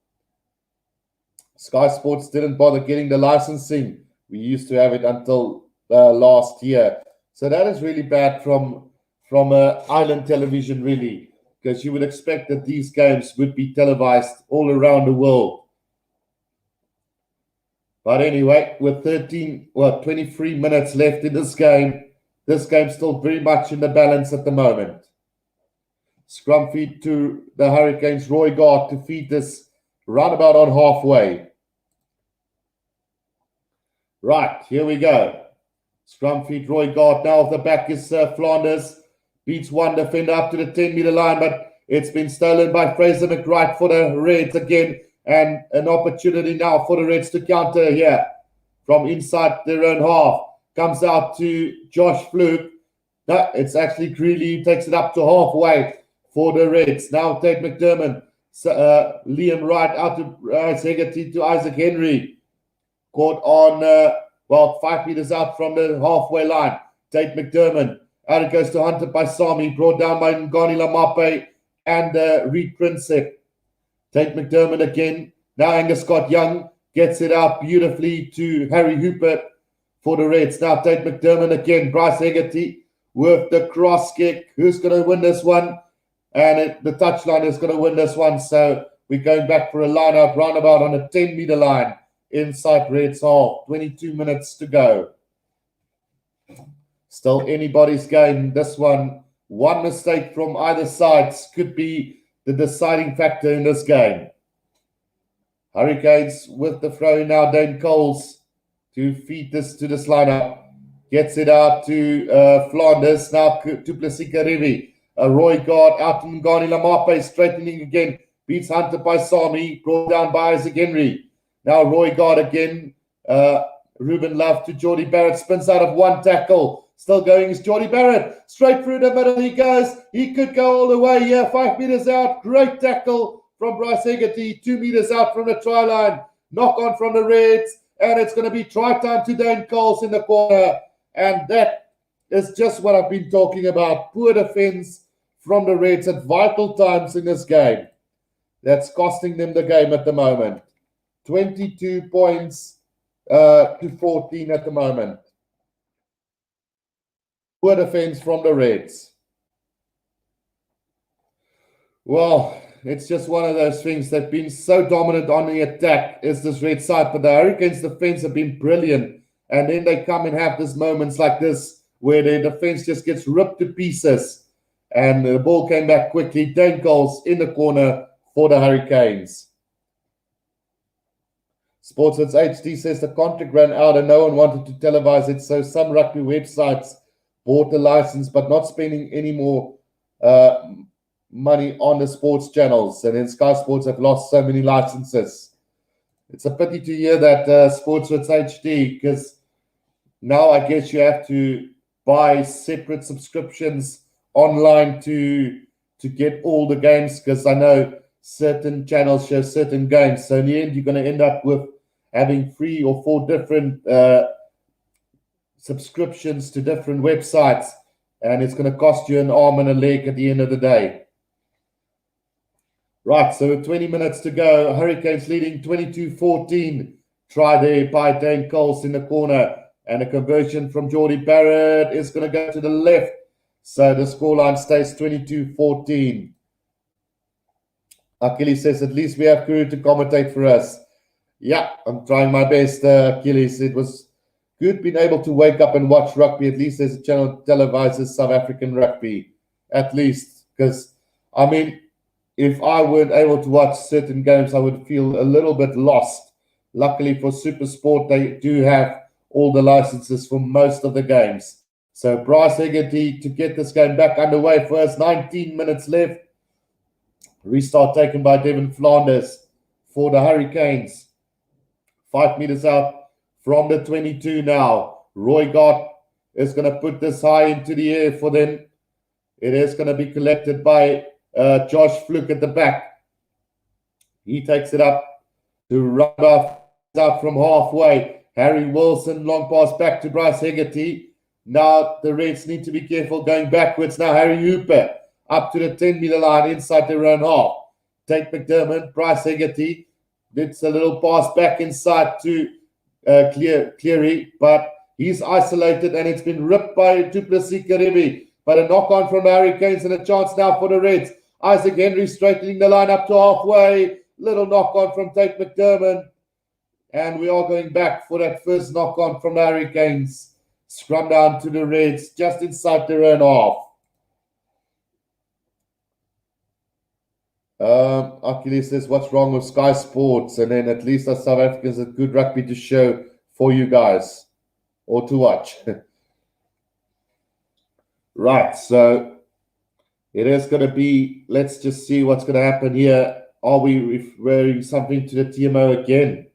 Sky Sports didn't bother getting the licensing. We used to have it until last year. So that is really bad from Island television, really, because you would expect that these games would be televised all around the world. But anyway, with 23 minutes left in this game's still very much in the balance at the moment. Scrum feed to the Hurricanes, Roy Gard to feed this roundabout on halfway. Right, here we go. Scrum feed, Roy Gard. Now off the back is Flanders. Beats one defender up to the 10-meter line, but it's been stolen by Fraser McWright for the Reds again. And an opportunity now for the Reds to counter here from inside their own half. Comes out to Josh Fluke. No, it's actually Greeley who takes it up to halfway for the Reds. Now Tate McDermott, Liam Wright out to Hegarty to Isaac Henry. Caught on, 5 meters out from the halfway line. Tate McDermott. Out it goes to Hunter Paisami, brought down by Ngani Lamape and Reed Prinsep. Tate McDermott again. Now Angus Scott Young gets it out beautifully to Harry Hooper for the Reds. Now Tate McDermott again. Bryce Hegarty with the cross kick. Who's going to win this one? And the touchline is going to win this one. So we're going back for a line-out roundabout on the 10-meter line inside Reds half. 22 minutes to go. Still anybody's game. This one One mistake from either side could be the deciding factor in this game. Hurricanes with the throw now, Dane Coles to feed this to this lineup. Gets it out to Flanders, now to Plessis-Karivi. Roy Guard out to Ngani Lamape, straightening again. Beats Hunter by Sami, brought down by Isaac Henry. Now Roy Guard again. Ruben Love to Geordie Barrett, spins out of one tackle. Still going is Geordie Barrett. Straight through the middle he goes. He could go all the way here. 5 meters out. Great tackle from Bryce Hegarty. 2 meters out from the try line. Knock on from the Reds. And it's going to be try time to Dane Coles in the corner. And that is just what I've been talking about. Poor defense from the Reds at vital times in this game. That's costing them the game at the moment. 22 points to 14 at the moment. Poor defense from the Reds. Well, it's just one of those things. They've been so dominant on the attack is this Red side, but the Hurricanes' defense have been brilliant. And then they come and have these moments like this where their defense just gets ripped to pieces. And the ball came back quickly. Dane Coles in the corner for the Hurricanes. Sportswits HD says the contract ran out and no one wanted to televise it, so some rugby websites bought the license but not spending any more money on the sports channels. And then Sky Sports have lost so many licenses. It's a pity to hear that, Sportswits HD, because now I guess you have to buy separate subscriptions online to get all the games, because I know certain channels show certain games. So in the end, you're going to end up with having 3 or 4 different subscriptions to different websites, and it's going to cost you an arm and a leg at the end of the day. Right, so 20 minutes to go. Hurricanes leading 22-14. Try there by Dane Coles in the corner, and a conversion from Geordie Barrett is going to go to the left. So the scoreline stays 22-14. Achilles says, at least we have Kuru to commentate for us. Yeah, I'm trying my best, Achilles. It was good being able to wake up and watch rugby. At least there's a channel that televises South African rugby. At least. Because, I mean, if I weren't able to watch certain games, I would feel a little bit lost. Luckily for Super Sport, they do have all the licenses for most of the games. So Bryce Hegarty to get this game back underway for us. 19 minutes left. Restart taken by Devin Flanders for the Hurricanes. 5 meters out from the 22 now. Roy Gott is going to put this high into the air for them. It is going to be collected by Josh Fluke at the back. He takes it up to run out from halfway. Harry Wilson, long pass back to Bryce Hegarty. Now the Reds need to be careful going backwards. Now Harry Hooper up to the 10-meter line inside their own half. Tate McDermott, Bryce Hegarty. It's a little pass back inside to Cleary, but he's isolated and it's been ripped by Plessis-Karivi. But a knock-on from the Hurricanes and a chance now for the Reds. Isaac Henry straightening the line up to halfway. Little knock-on from Tate McDermott. And we are going back for that first knock-on from the Hurricanes. Scrum down to the Reds just inside their own half. Achilles says, what's wrong with Sky Sports? And then at least us South Africans have good rugby to show for you guys or to watch. Right, so it is going to be, let's just see what's going to happen here. Are we referring something to the TMO again?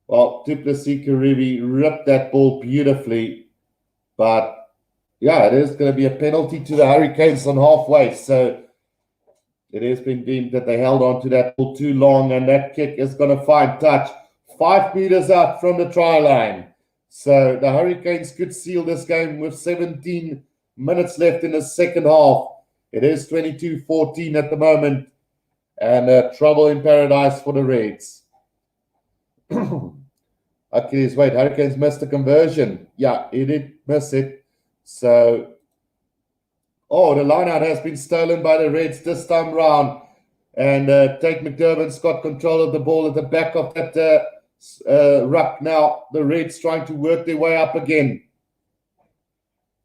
Well, Plessis-Karivi ripped that ball beautifully, but yeah, it is going to be a penalty to the Hurricanes on halfway. So it has been deemed that they held on to that ball too long, and that kick is going to find touch 5 meters out from the try line. So the Hurricanes could seal this game with 17 minutes left in the second half. It is 22-14 at the moment, and trouble in paradise for the Reds. Achilles, wait, Hurricanes missed the conversion. Yeah, he did miss it. So, oh, the lineout has been stolen by the Reds this time round. And Tate McDermott's got control of the ball at the back of that ruck. Now, the Reds trying to work their way up again.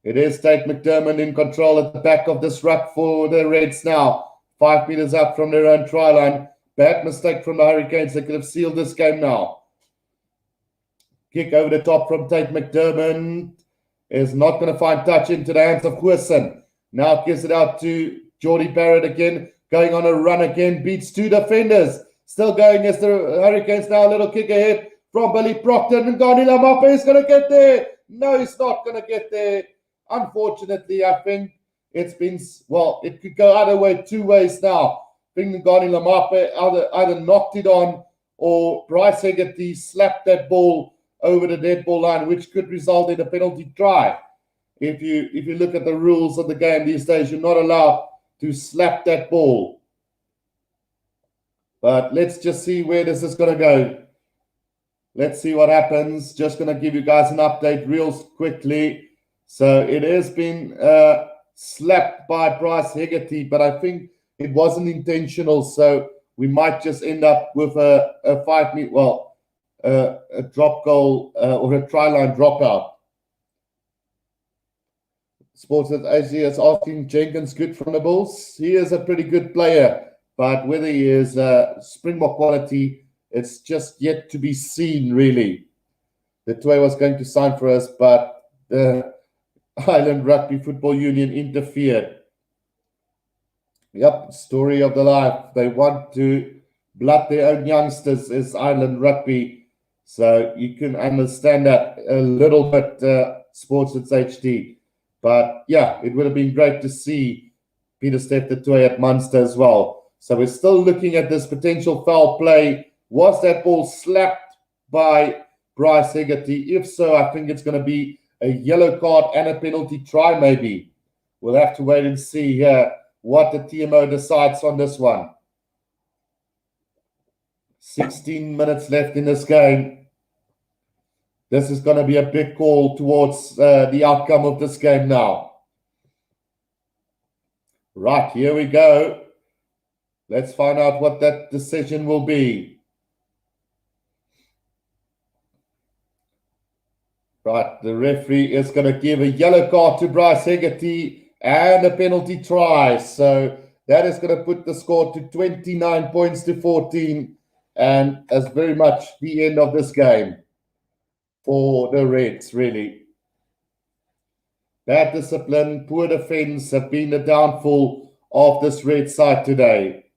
It is Tate McDermott in control at the back of this ruck for the Reds now. 5 meters up from their own try line. Bad mistake from the Hurricanes. They could have sealed this game now. Kick over the top from Tate McDermott. Is not going to find touch into the hands of Wilson. Now gives it out to Geordie Barrett again. Going on a run again. Beats 2 defenders. Still going as the Hurricanes now. A little kick ahead from Billy Proctor. And Gani Lamape is going to get there. No, he's not going to get there. Unfortunately, I think it's been, well, it could go either way, 2 ways now. I think Gani Lamape either knocked it on or Bryce Hegarty slapped that ball over the dead ball line, which could result in a penalty try. If you look at the rules of the game these days, you're not allowed to slap that ball. But let's just see where this is going to go. Let's see what happens. Just going to give you guys an update real quickly. So it has been slapped by Bryce Hegarty, but I think it wasn't intentional. So we might just end up with a 5 meter, well, a drop goal or a try line dropout. Sportsnet AG is asking Jenkins good from the Bulls. He is a pretty good player, but whether he is Springbok quality, it's just yet to be seen, really. The Toy was going to sign for us, but the Island Rugby Football Union interfered. Yep, story of the life. They want to blood their own youngsters as Island Rugby. So you can understand that a little bit, Sportsnet HD. But yeah, it would have been great to see Peter Steph the Toy at Munster as well. So we're still looking at this potential foul play. Was that ball slapped by Bryce Hegarty? If so, I think it's going to be a yellow card and a penalty try maybe. We'll have to wait and see here what the TMO decides on this one. 16 minutes left in this game. This is going to be a big call towards the outcome of this game now. Right, here we go. Let's find out what that decision will be. Right, the referee is going to give a yellow card to Bryce Hegarty and a penalty try. So that is going to put the score to 29 points to 14. And that's very much the end of this game for the Reds, really. Bad discipline, poor defense have been the downfall of this Red side today.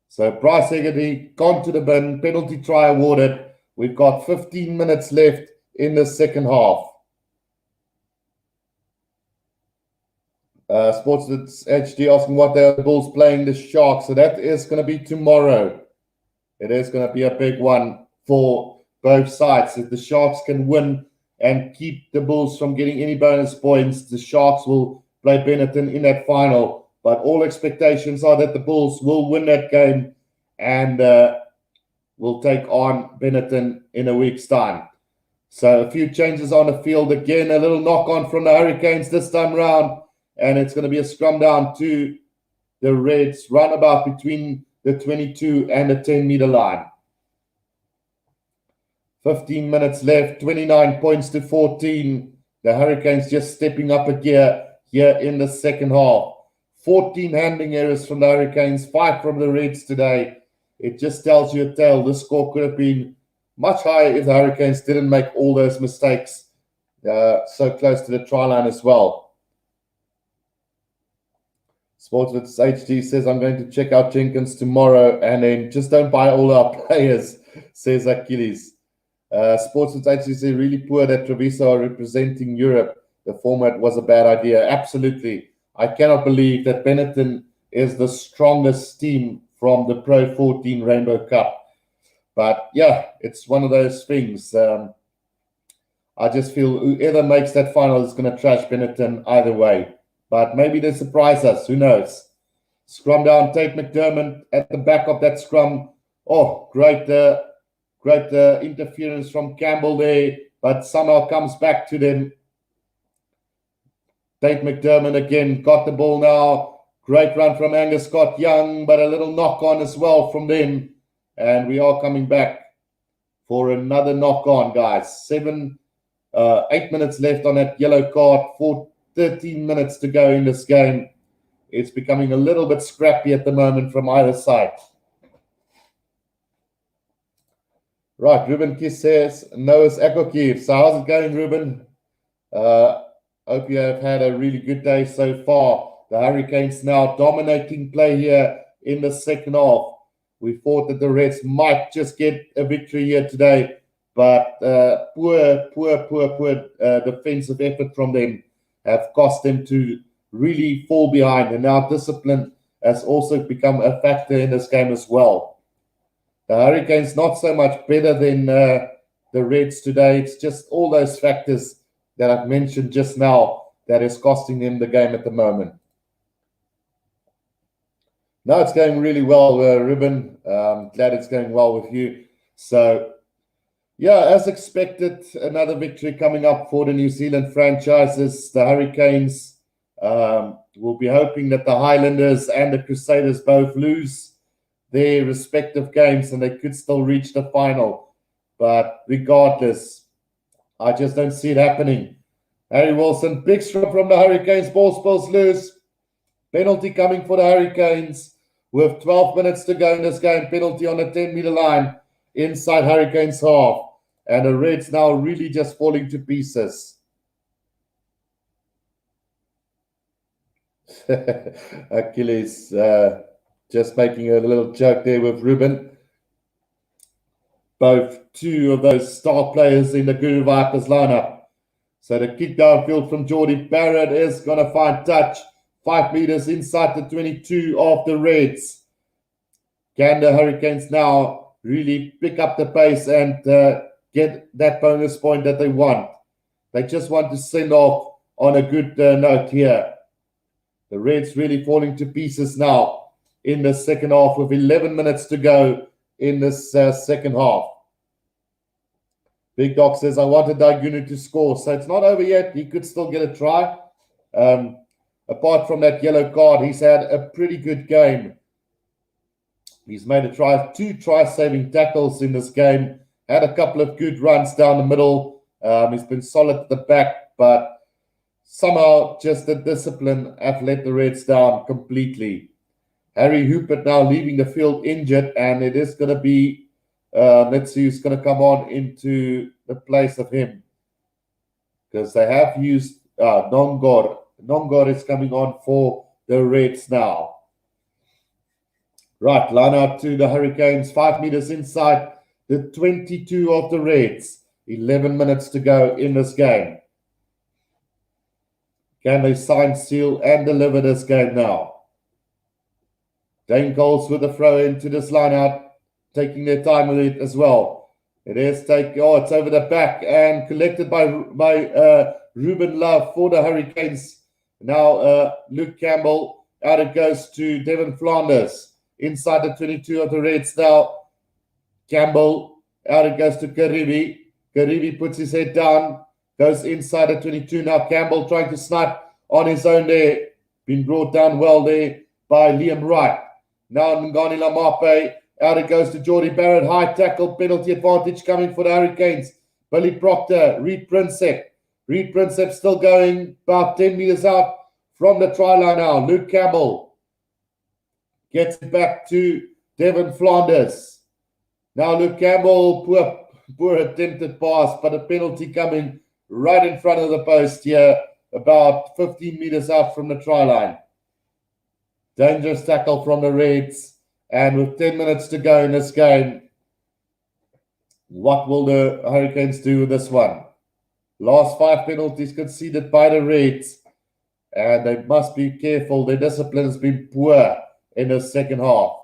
So Bryce Hegarty gone to the bin, penalty try awarded. We've got 15 minutes left in the second half. Sportsnet HD asking what the Bulls playing the Sharks. So that is going to be tomorrow. It is going to be a big one for both sides. If the Sharks can win and keep the Bulls from getting any bonus points, the Sharks will play Benetton in that final. But all expectations are that the Bulls will win that game and will take on Benetton in a week's time. So a few changes on the field. Again, a little knock-on from the Hurricanes this time round. And it's going to be a scrum down to the Reds, roundabout between the 22 and the 10-meter line. 15 minutes left, 29 points to 14. The Hurricanes just stepping up a gear here in the second half. 14 handling errors from the Hurricanes, 5 from the Reds today. It just tells you a tale. The score could have been much higher if the Hurricanes didn't make all those mistakes so close to the try line as well. Sportsnet HD says, I'm going to check out Jenkins tomorrow and then just don't buy all our players, says Achilles. Sportsnet HD says, really poor that Treviso are representing Europe. The format was a bad idea. Absolutely. I cannot believe that Benetton is the strongest team from the Pro 14 Rainbow Cup. But yeah, it's one of those things. I just feel whoever makes that final is going to trash Benetton either way. But maybe they surprise us. Who knows? Scrum down, Tate McDermott at the back of that scrum. Oh, great interference from Campbell there, but somehow comes back to them. Tate McDermott again got the ball now. Great run from Angus Scott Young, but a little knock on as well from them. And we are coming back for another knock on, guys. 8 minutes left on that yellow card. 13 minutes to go in this game. It's becoming a little bit scrappy at the moment from either side. Right, Ruben Kiss says, Noah's Ekokiv. So how's it going, Ruben? Hope you have had a really good day so far. The Hurricanes now dominating play here in the second half. We thought that the Reds might just get a victory here today, but poor defensive effort from them have cost them to really fall behind. And now discipline has also become a factor in this game as well. The Hurricanes not so much better than the Reds today. It's just all those factors that I've mentioned just now that is costing them the game at the moment. No, it's going really well, Ruben. Glad it's going well with you. So, yeah, as expected, another victory coming up for the New Zealand franchises. The Hurricanes will be hoping that the Highlanders and the Crusaders both lose their respective games and they could still reach the final. But regardless, I just don't see it happening. Harry Wilson, big strike from the Hurricanes. Ball spills loose. Penalty coming for the Hurricanes with 12 minutes to go in this game. Penalty on the 10-meter line inside Hurricanes half. And the Reds now really just falling to pieces. Achilles just making a little joke there with Ruben. Both two of those star players in the Guru Vipers lineup. So the kick downfield from Jordy Barrett is going to find touch. 5 meters inside the 22 of the Reds. Can the Hurricanes now really pick up the pace and get that bonus point that they want? They just want to send off on a good note here. The Reds really falling to pieces now in the second half with 11 minutes to go in this second half. Big Doc says, I wanted Daigunu to score. So it's not over yet. He could still get a try. Apart from that yellow card, he's had a pretty good game. He's made a try, 2 try-saving tackles in this game. Had a couple of good runs down the middle. He's been solid at the back, but somehow just the discipline have let the Reds down completely. Harry Hupert now leaving the field injured, and it is going to be, let's see who's going to come on into the place of him. Because they have used Nongor. Nongor is coming on for the Reds now. Right, line out to the Hurricanes. 5 meters inside the 22 of the Reds. 11 minutes to go in this game. Can they sign, seal, and deliver this game now? Dane Coles with a throw into this line out, taking their time with it as well. It is it's over the back and collected by Ruben Love for the Hurricanes. Now Luke Campbell, out it goes to Devin Flanders. Inside the 22 of the Reds now. Campbell, out it goes to Karibi. Karibi puts his head down, goes inside the 22. Now Campbell trying to snipe on his own there. Been brought down well there by Liam Wright. Now Ngani Lamape, out it goes to Jordy Barrett. High tackle, penalty advantage coming for the Hurricanes. Billy Proctor, Reed Prinsep. Reed Prinsep still going about 10 meters out from the try line now. Luke Campbell gets it back to Devin Flanders. Now Luke Campbell, poor attempted pass, but a penalty coming right in front of the post here, about 15 meters out from the try line. Dangerous tackle from the Reds. And with 10 minutes to go in this game, what will the Hurricanes do with this one? Last 5 penalties conceded by the Reds. And they must be careful. Their discipline has been poor in the second half.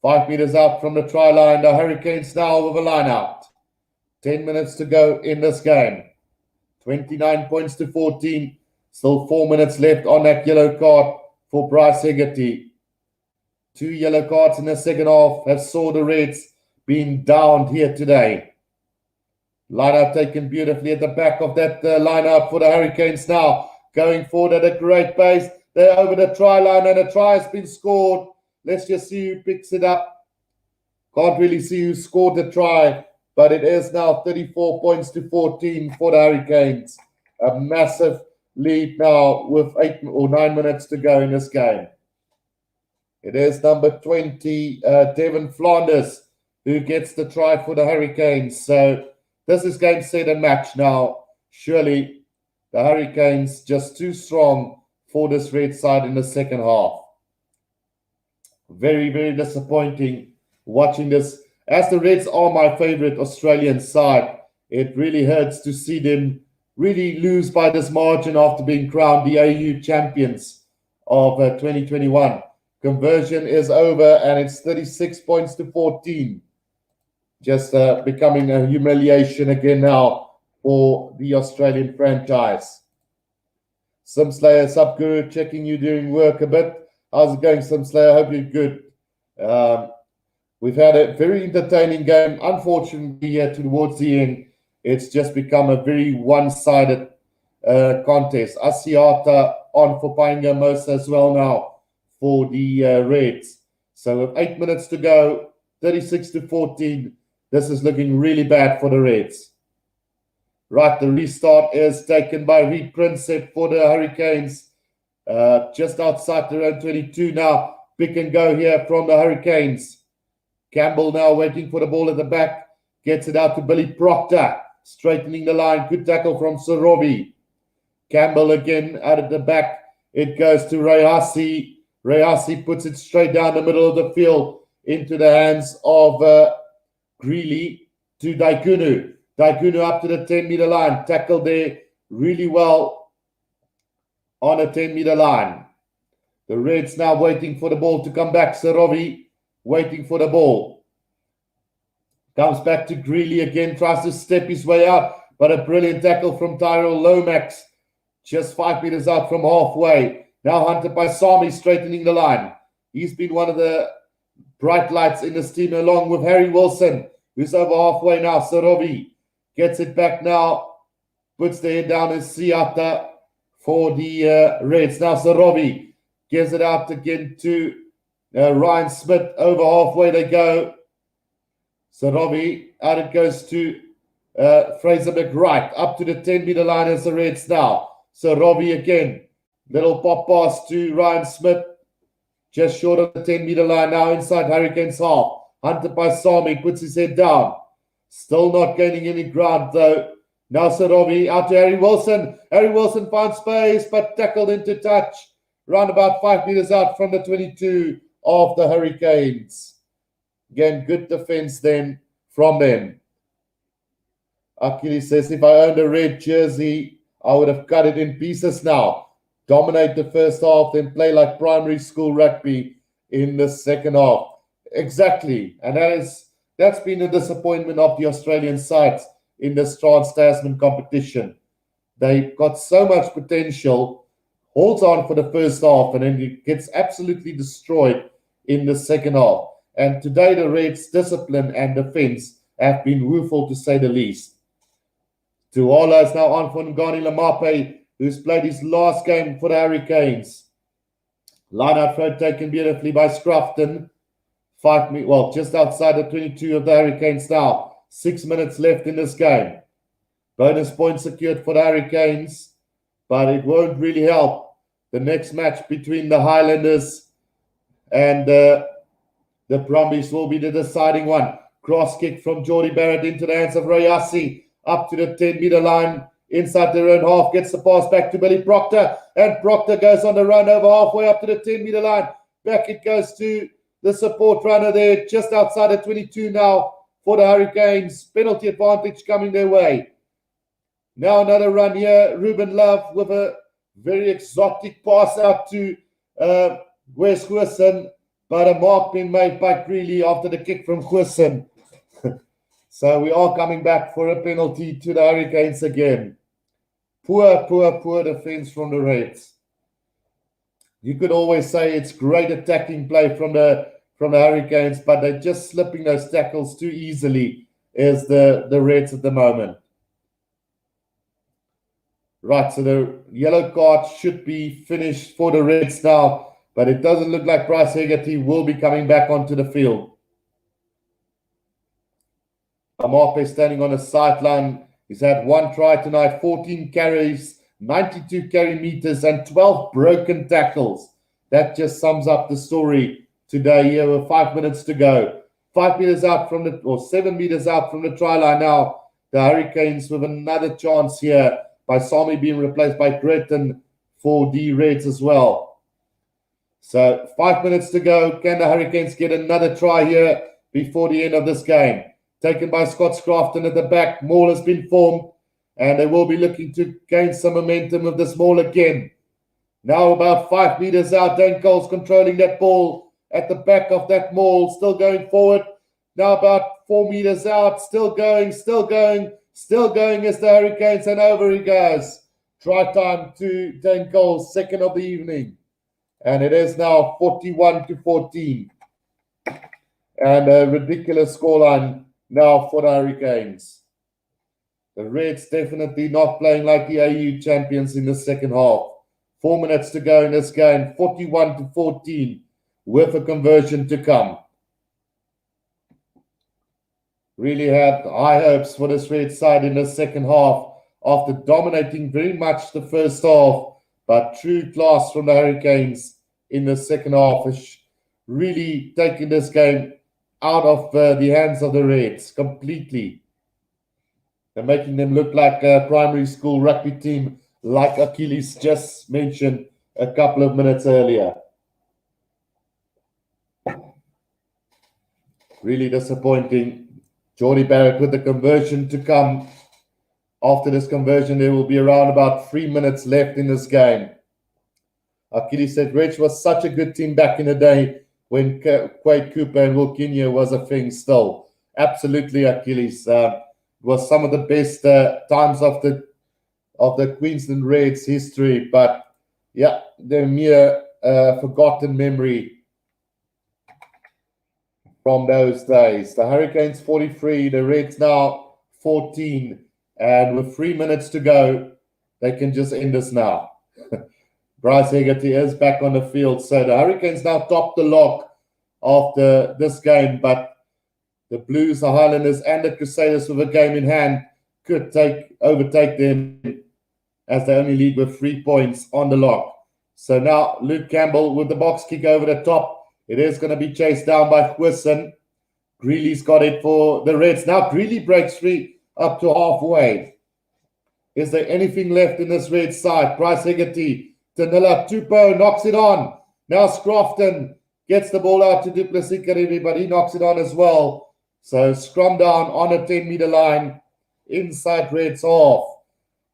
5 meters out from the try line. The Hurricanes now with a line out. 10 minutes to go in this game. 29 points to 14. Still 4 minutes left on that yellow card for Bryce Hegarty. 2 yellow cards in the second half have saw the Reds being downed here today. Line-up taken beautifully at the back of that line-up for the Hurricanes now. Going forward at a great pace. They're over the try line and a try has been scored. Let's just see who picks it up. Can't really see who scored the try, but it is now 34 points to 14 for the Hurricanes. A massive lead now with 8 or 9 minutes to go in this game. It is number 20, Devon Flanders, who gets the try for the Hurricanes. So this is game, set, and match now. Surely the Hurricanes just too strong for this red side in the second half. Very, very disappointing watching this. As the Reds are my favorite Australian side, it really hurts to see them really lose by this margin after being crowned the AU champions of 2021. Conversion is over and it's 36 points to 14. Just becoming a humiliation again now for the Australian franchise. Simslayer, Subguru, checking you during work a bit. How's it going, Simslayer? Hope you're good. We've had a very entertaining game. Unfortunately, towards the end, it's just become a very one-sided contest. Asiata on for Painga Mosa as well now for the Reds. So with 8 minutes to go, 36 to 14, this is looking really bad for the Reds. Right, the restart is taken by Reed Prinsep for the Hurricanes. Just outside the round 22 now. Pick and go here from the Hurricanes. Campbell now waiting for the ball at the back. Gets it out to Billy Proctor. Straightening the line. Good tackle from Sorobi. Campbell again out at the back. It goes to Rayasi. Rayasi puts it straight down the middle of the field into the hands of Greeley to Daikunu. Daikunu up to the 10-meter line. Tackled there really well on a 10-meter line. The Reds now waiting for the ball to come back. Sorobi waiting for the ball. Comes back to Greeley again. Tries to step his way out. But a brilliant tackle from Tyrell Lomax. Just 5 meters out from halfway. Now hunted by Sami, straightening the line. He's been one of the bright lights in this team along with Harry Wilson, who's over halfway now. Sorobi gets it back now. Puts the head down as Siata for the Reds. Now Sorobi gives it out again to Ryan Smith. Over halfway they go. Sorobi, out it goes to Fraser McWright. Up to the 10-meter line as the Reds now. Sorobi again. Little pop pass to Ryan Smith. Just short of the 10-meter line now inside Hurricanes half. Hunted by Sami. Puts his head down. Still not gaining any ground though. Now Sorobi out to Harry Wilson. Harry Wilson finds space but tackled into touch. Round about 5 meters out from the 22 of the Hurricanes. Again, good defense then from them. Achilles says, if I owned a red jersey, I would have cut it in pieces now. Dominate the first half, then play like primary school rugby in the second half. Exactly. And that's been a disappointment of the Australian sides in this Trans-Tasman competition. They've got so much potential, holds on for the first half, and then it gets absolutely destroyed in the second half. And today the Reds' discipline and defense have been woeful to say the least. Tuala is now on for Ngani Lamape, who's played his last game for the Hurricanes. Line-out throw taken beautifully by Scruffton. Just outside the 22 of the Hurricanes now. 6 minutes left in this game. Bonus points secured for the Hurricanes, but it won't really help. The next match between the Highlanders and the Brumbies will be the deciding one. Cross kick from Geordie Barrett into the hands of Rayasi. Up to the 10-meter line. Inside their own half. Gets the pass back to Billy Proctor. And Proctor goes on the run over halfway up to the 10-meter line. Back it goes to the support runner there. Just outside the 22 now for the Hurricanes. Penalty advantage coming their way. Now another run here. Ruben Love with a very exotic pass out to Wes Goosen. But a mark being made by Greeley after the kick from Goosen. So we are coming back for a penalty to the Hurricanes again. Poor defense from the Reds. You could always say it's great attacking play from the Hurricanes, but they're just slipping those tackles too easily as the Reds at the moment. Right, so the yellow card should be finished for the Reds now, but it doesn't look like Bryce Hegarty will be coming back onto the field. Amape standing on the sideline. He's had one try tonight, 14 carries, 92 carry meters, and 12 broken tackles. That just sums up the story today here with 5 minutes to go. 5 meters out from the, or 7 meters out from the try line now. The Hurricanes with another chance here by Sami being replaced by Breton for the Reds as well. So 5 minutes to go. Can the Hurricanes get another try here before the end of this game? Taken by Scott Scrafton at the back. Maul has been formed, and they will be looking to gain some momentum with this Maul again. Now about 5 meters out, Dane Cole's controlling that ball at the back of that Maul, still going forward. Now about 4 meters out, still going as the Hurricanes, and over he goes. Try time to Dane Cole, second of the evening. And it is now 41-14. And a ridiculous scoreline now for the Hurricanes. The Reds definitely not playing like the AU champions in the second half. 4 minutes to go in this game, 41-14, with a conversion to come. Really had high hopes for this Red side in the second half after dominating very much the first half, but true class from the Hurricanes in the second half has really taken this game out of the hands of the Reds completely. They're making them look like a primary school rugby team, like Achilles just mentioned a couple of minutes earlier. Really disappointing. Geordie Barrett with the conversion to come. After this conversion, there will be around about 3 minutes left in this game. Achilles said Reds was such a good team back in the day when Quade Cooper and Wilkinia was a thing still. Absolutely, Achilles. It was some of the best times of the Queensland Reds history, but yeah, they're mere forgotten memory from those days. The Hurricanes 43, the Reds now 14, and with 3 minutes to go, they can just end this now. Bryce Hegarty is back on the field, so the Hurricanes now top the log after this game, but the Blues, the Highlanders, and the Crusaders with a game in hand could overtake them as they only lead with 3 points on the log. So now Luke Campbell with the box kick over the top. It is going to be chased down by Quisson. Greeley's got it for the Reds. Now Greeley breaks free up to halfway. Is there anything left in this Red side? Bryce Hegarty, Tanilla, Tupou knocks it on. Now Scrafton gets the ball out to Duplessis Karibi, but he knocks it on as well. So scrum down on a 10-meter line inside Reds half.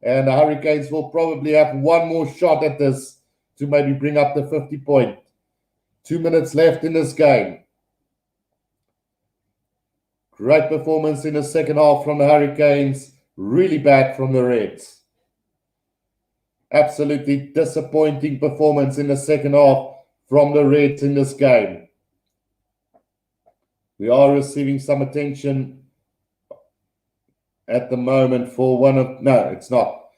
And the Hurricanes will probably have one more shot at this to maybe bring up the 50 point. 2 minutes left in this game. Great performance in the second half from the Hurricanes. Really bad from the Reds. Absolutely disappointing performance in the second half from the Reds in this game. We are receiving some attention at the moment for one of... No, it's not.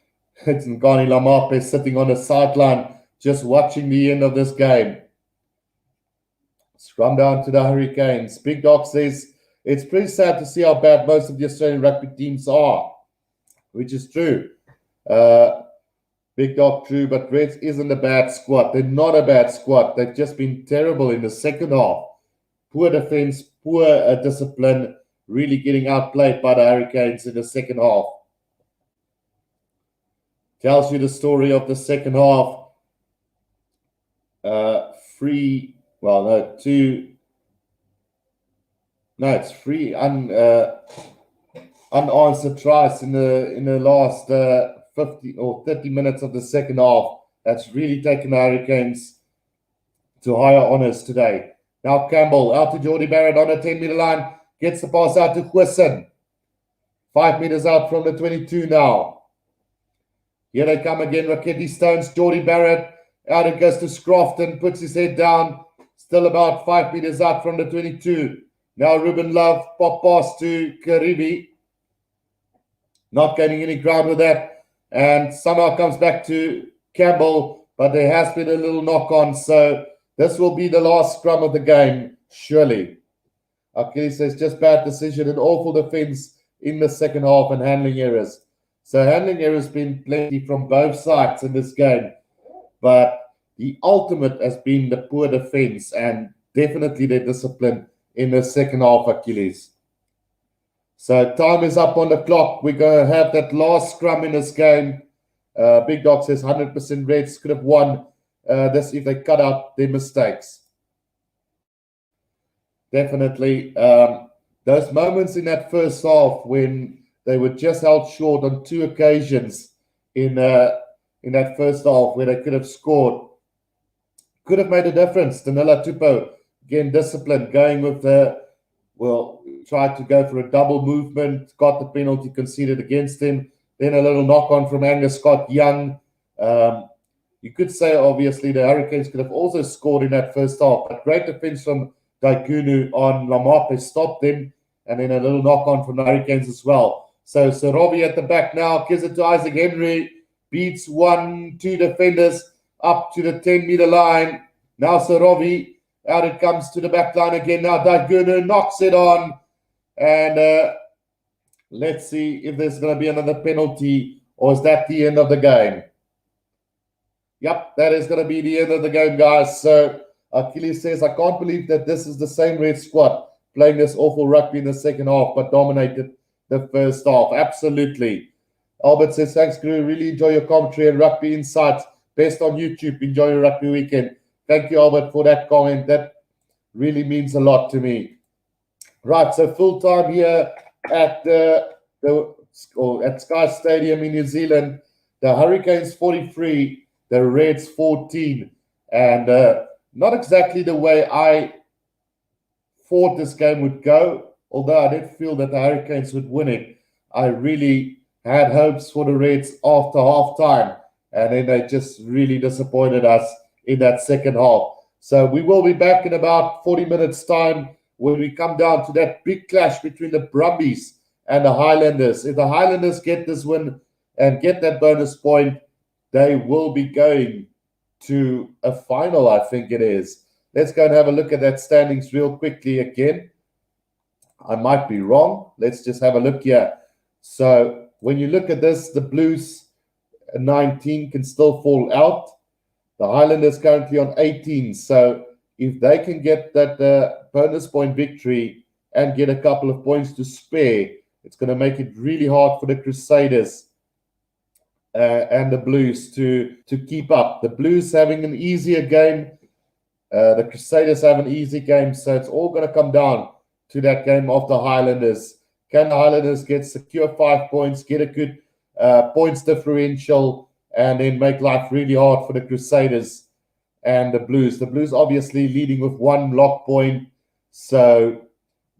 It's Ngani Lamape sitting on the sideline just watching the end of this game. Scrum down to the Hurricanes. Big Dog says, it's pretty sad to see how bad most of the Australian rugby teams are, which is true. Big Dog true, but Reds isn't a bad squad. They're not a bad squad. They've just been terrible in the second half. Poor defense, poor discipline, really getting outplayed by the Hurricanes in the second half. Tells you the story of the second half. It's three unanswered tries in the last 50 or 30 minutes of the second half. That's really taken the Hurricanes to higher honours today. Now Campbell out to Geordie Barrett on a 10-meter line. Gets the pass out to Quisson. 5 meters out from the 22 now. Here they come again. Raketti Stones, Geordie Barrett. Out it goes to Scrafton. Puts his head down. Still about 5 meters out from the 22. Now Ruben Love. Pop pass to Karibi. Not gaining any ground with that. And somehow comes back to Campbell. But there has been a little knock on. So this will be the last scrum of the game, surely. Achilles says just bad decision and awful defense in the second half and handling errors. So handling errors been plenty from both sides in this game, but the ultimate has been the poor defense and definitely their discipline in the second half, Achilles. So time is up on the clock. We're going to have that last scrum in this game. Big Dog says 100% Reds could have won this if they cut out their mistakes. Definitely. Those moments in that first half when they were just held short on 2 occasions in that first half where they could have scored, could have made a difference. Danila Tupou, again, disciplined, going with tried to go for a double movement, got the penalty conceded against him. Then a little knock-on from Angus Scott Young. You could say, obviously, the Hurricanes could have also scored in that first half, but great defense from Daikunu on Lamape stopped them, and then a little knock-on from the Hurricanes as well. So Robbie at the back now, gives it to Isaac Henry, beats 1-2 defenders up to the 10-meter line. Now Robbie, out it comes to the back line again. Now Daikunu knocks it on, and let's see if there's going to be another penalty, or is that the end of the game? Yep, that is going to be the end of the game, guys. So Achilles says, I can't believe that this is the same Red squad playing this awful rugby in the second half, but dominated the first half. Absolutely. Albert says, thanks, Guru. Really enjoy your commentary and rugby insights. Best on YouTube. Enjoy your rugby weekend. Thank you, Albert, for that comment. That really means a lot to me. Right, so full time here at at Sky Stadium in New Zealand. The Hurricanes 43, the Reds 14, and not exactly the way I thought this game would go, although I did feel that the Hurricanes would win it. I really had hopes for the Reds after half-time, and then they just really disappointed us in that second half. So we will be back in about 40 minutes' time when we come down to that big clash between the Brumbies and the Highlanders. If the Highlanders get this win and get that bonus point, they will be going to a final, I think it is. Let's go and have a look at that standings real quickly again. I might be wrong. Let's just have a look here. So when you look at this, the Blues 19 can still fall out. The Highlanders currently on 18. So if they can get that bonus point victory and get a couple of points to spare, it's going to make it really hard for the Crusaders and the Blues to keep up. The Blues having an easier game. The Crusaders have an easy game. So it's all going to come down to that game of the Highlanders. Can the Highlanders secure 5 points, get a good points differential, and then make life really hard for the Crusaders and the Blues? The Blues obviously leading with 1 lock point. So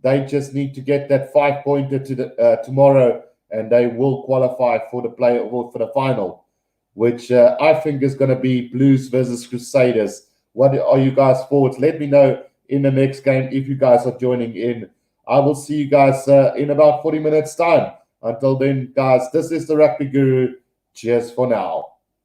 they just need to get that 5-pointer to tomorrow, and they will qualify for the for the final, which I think is going to be Blues versus Crusaders. What are you guys forwards? Let me know in the next game if you guys are joining in. I will see you guys in about 40 minutes time. Until then, guys, this is the Rugby Guru. Cheers for now.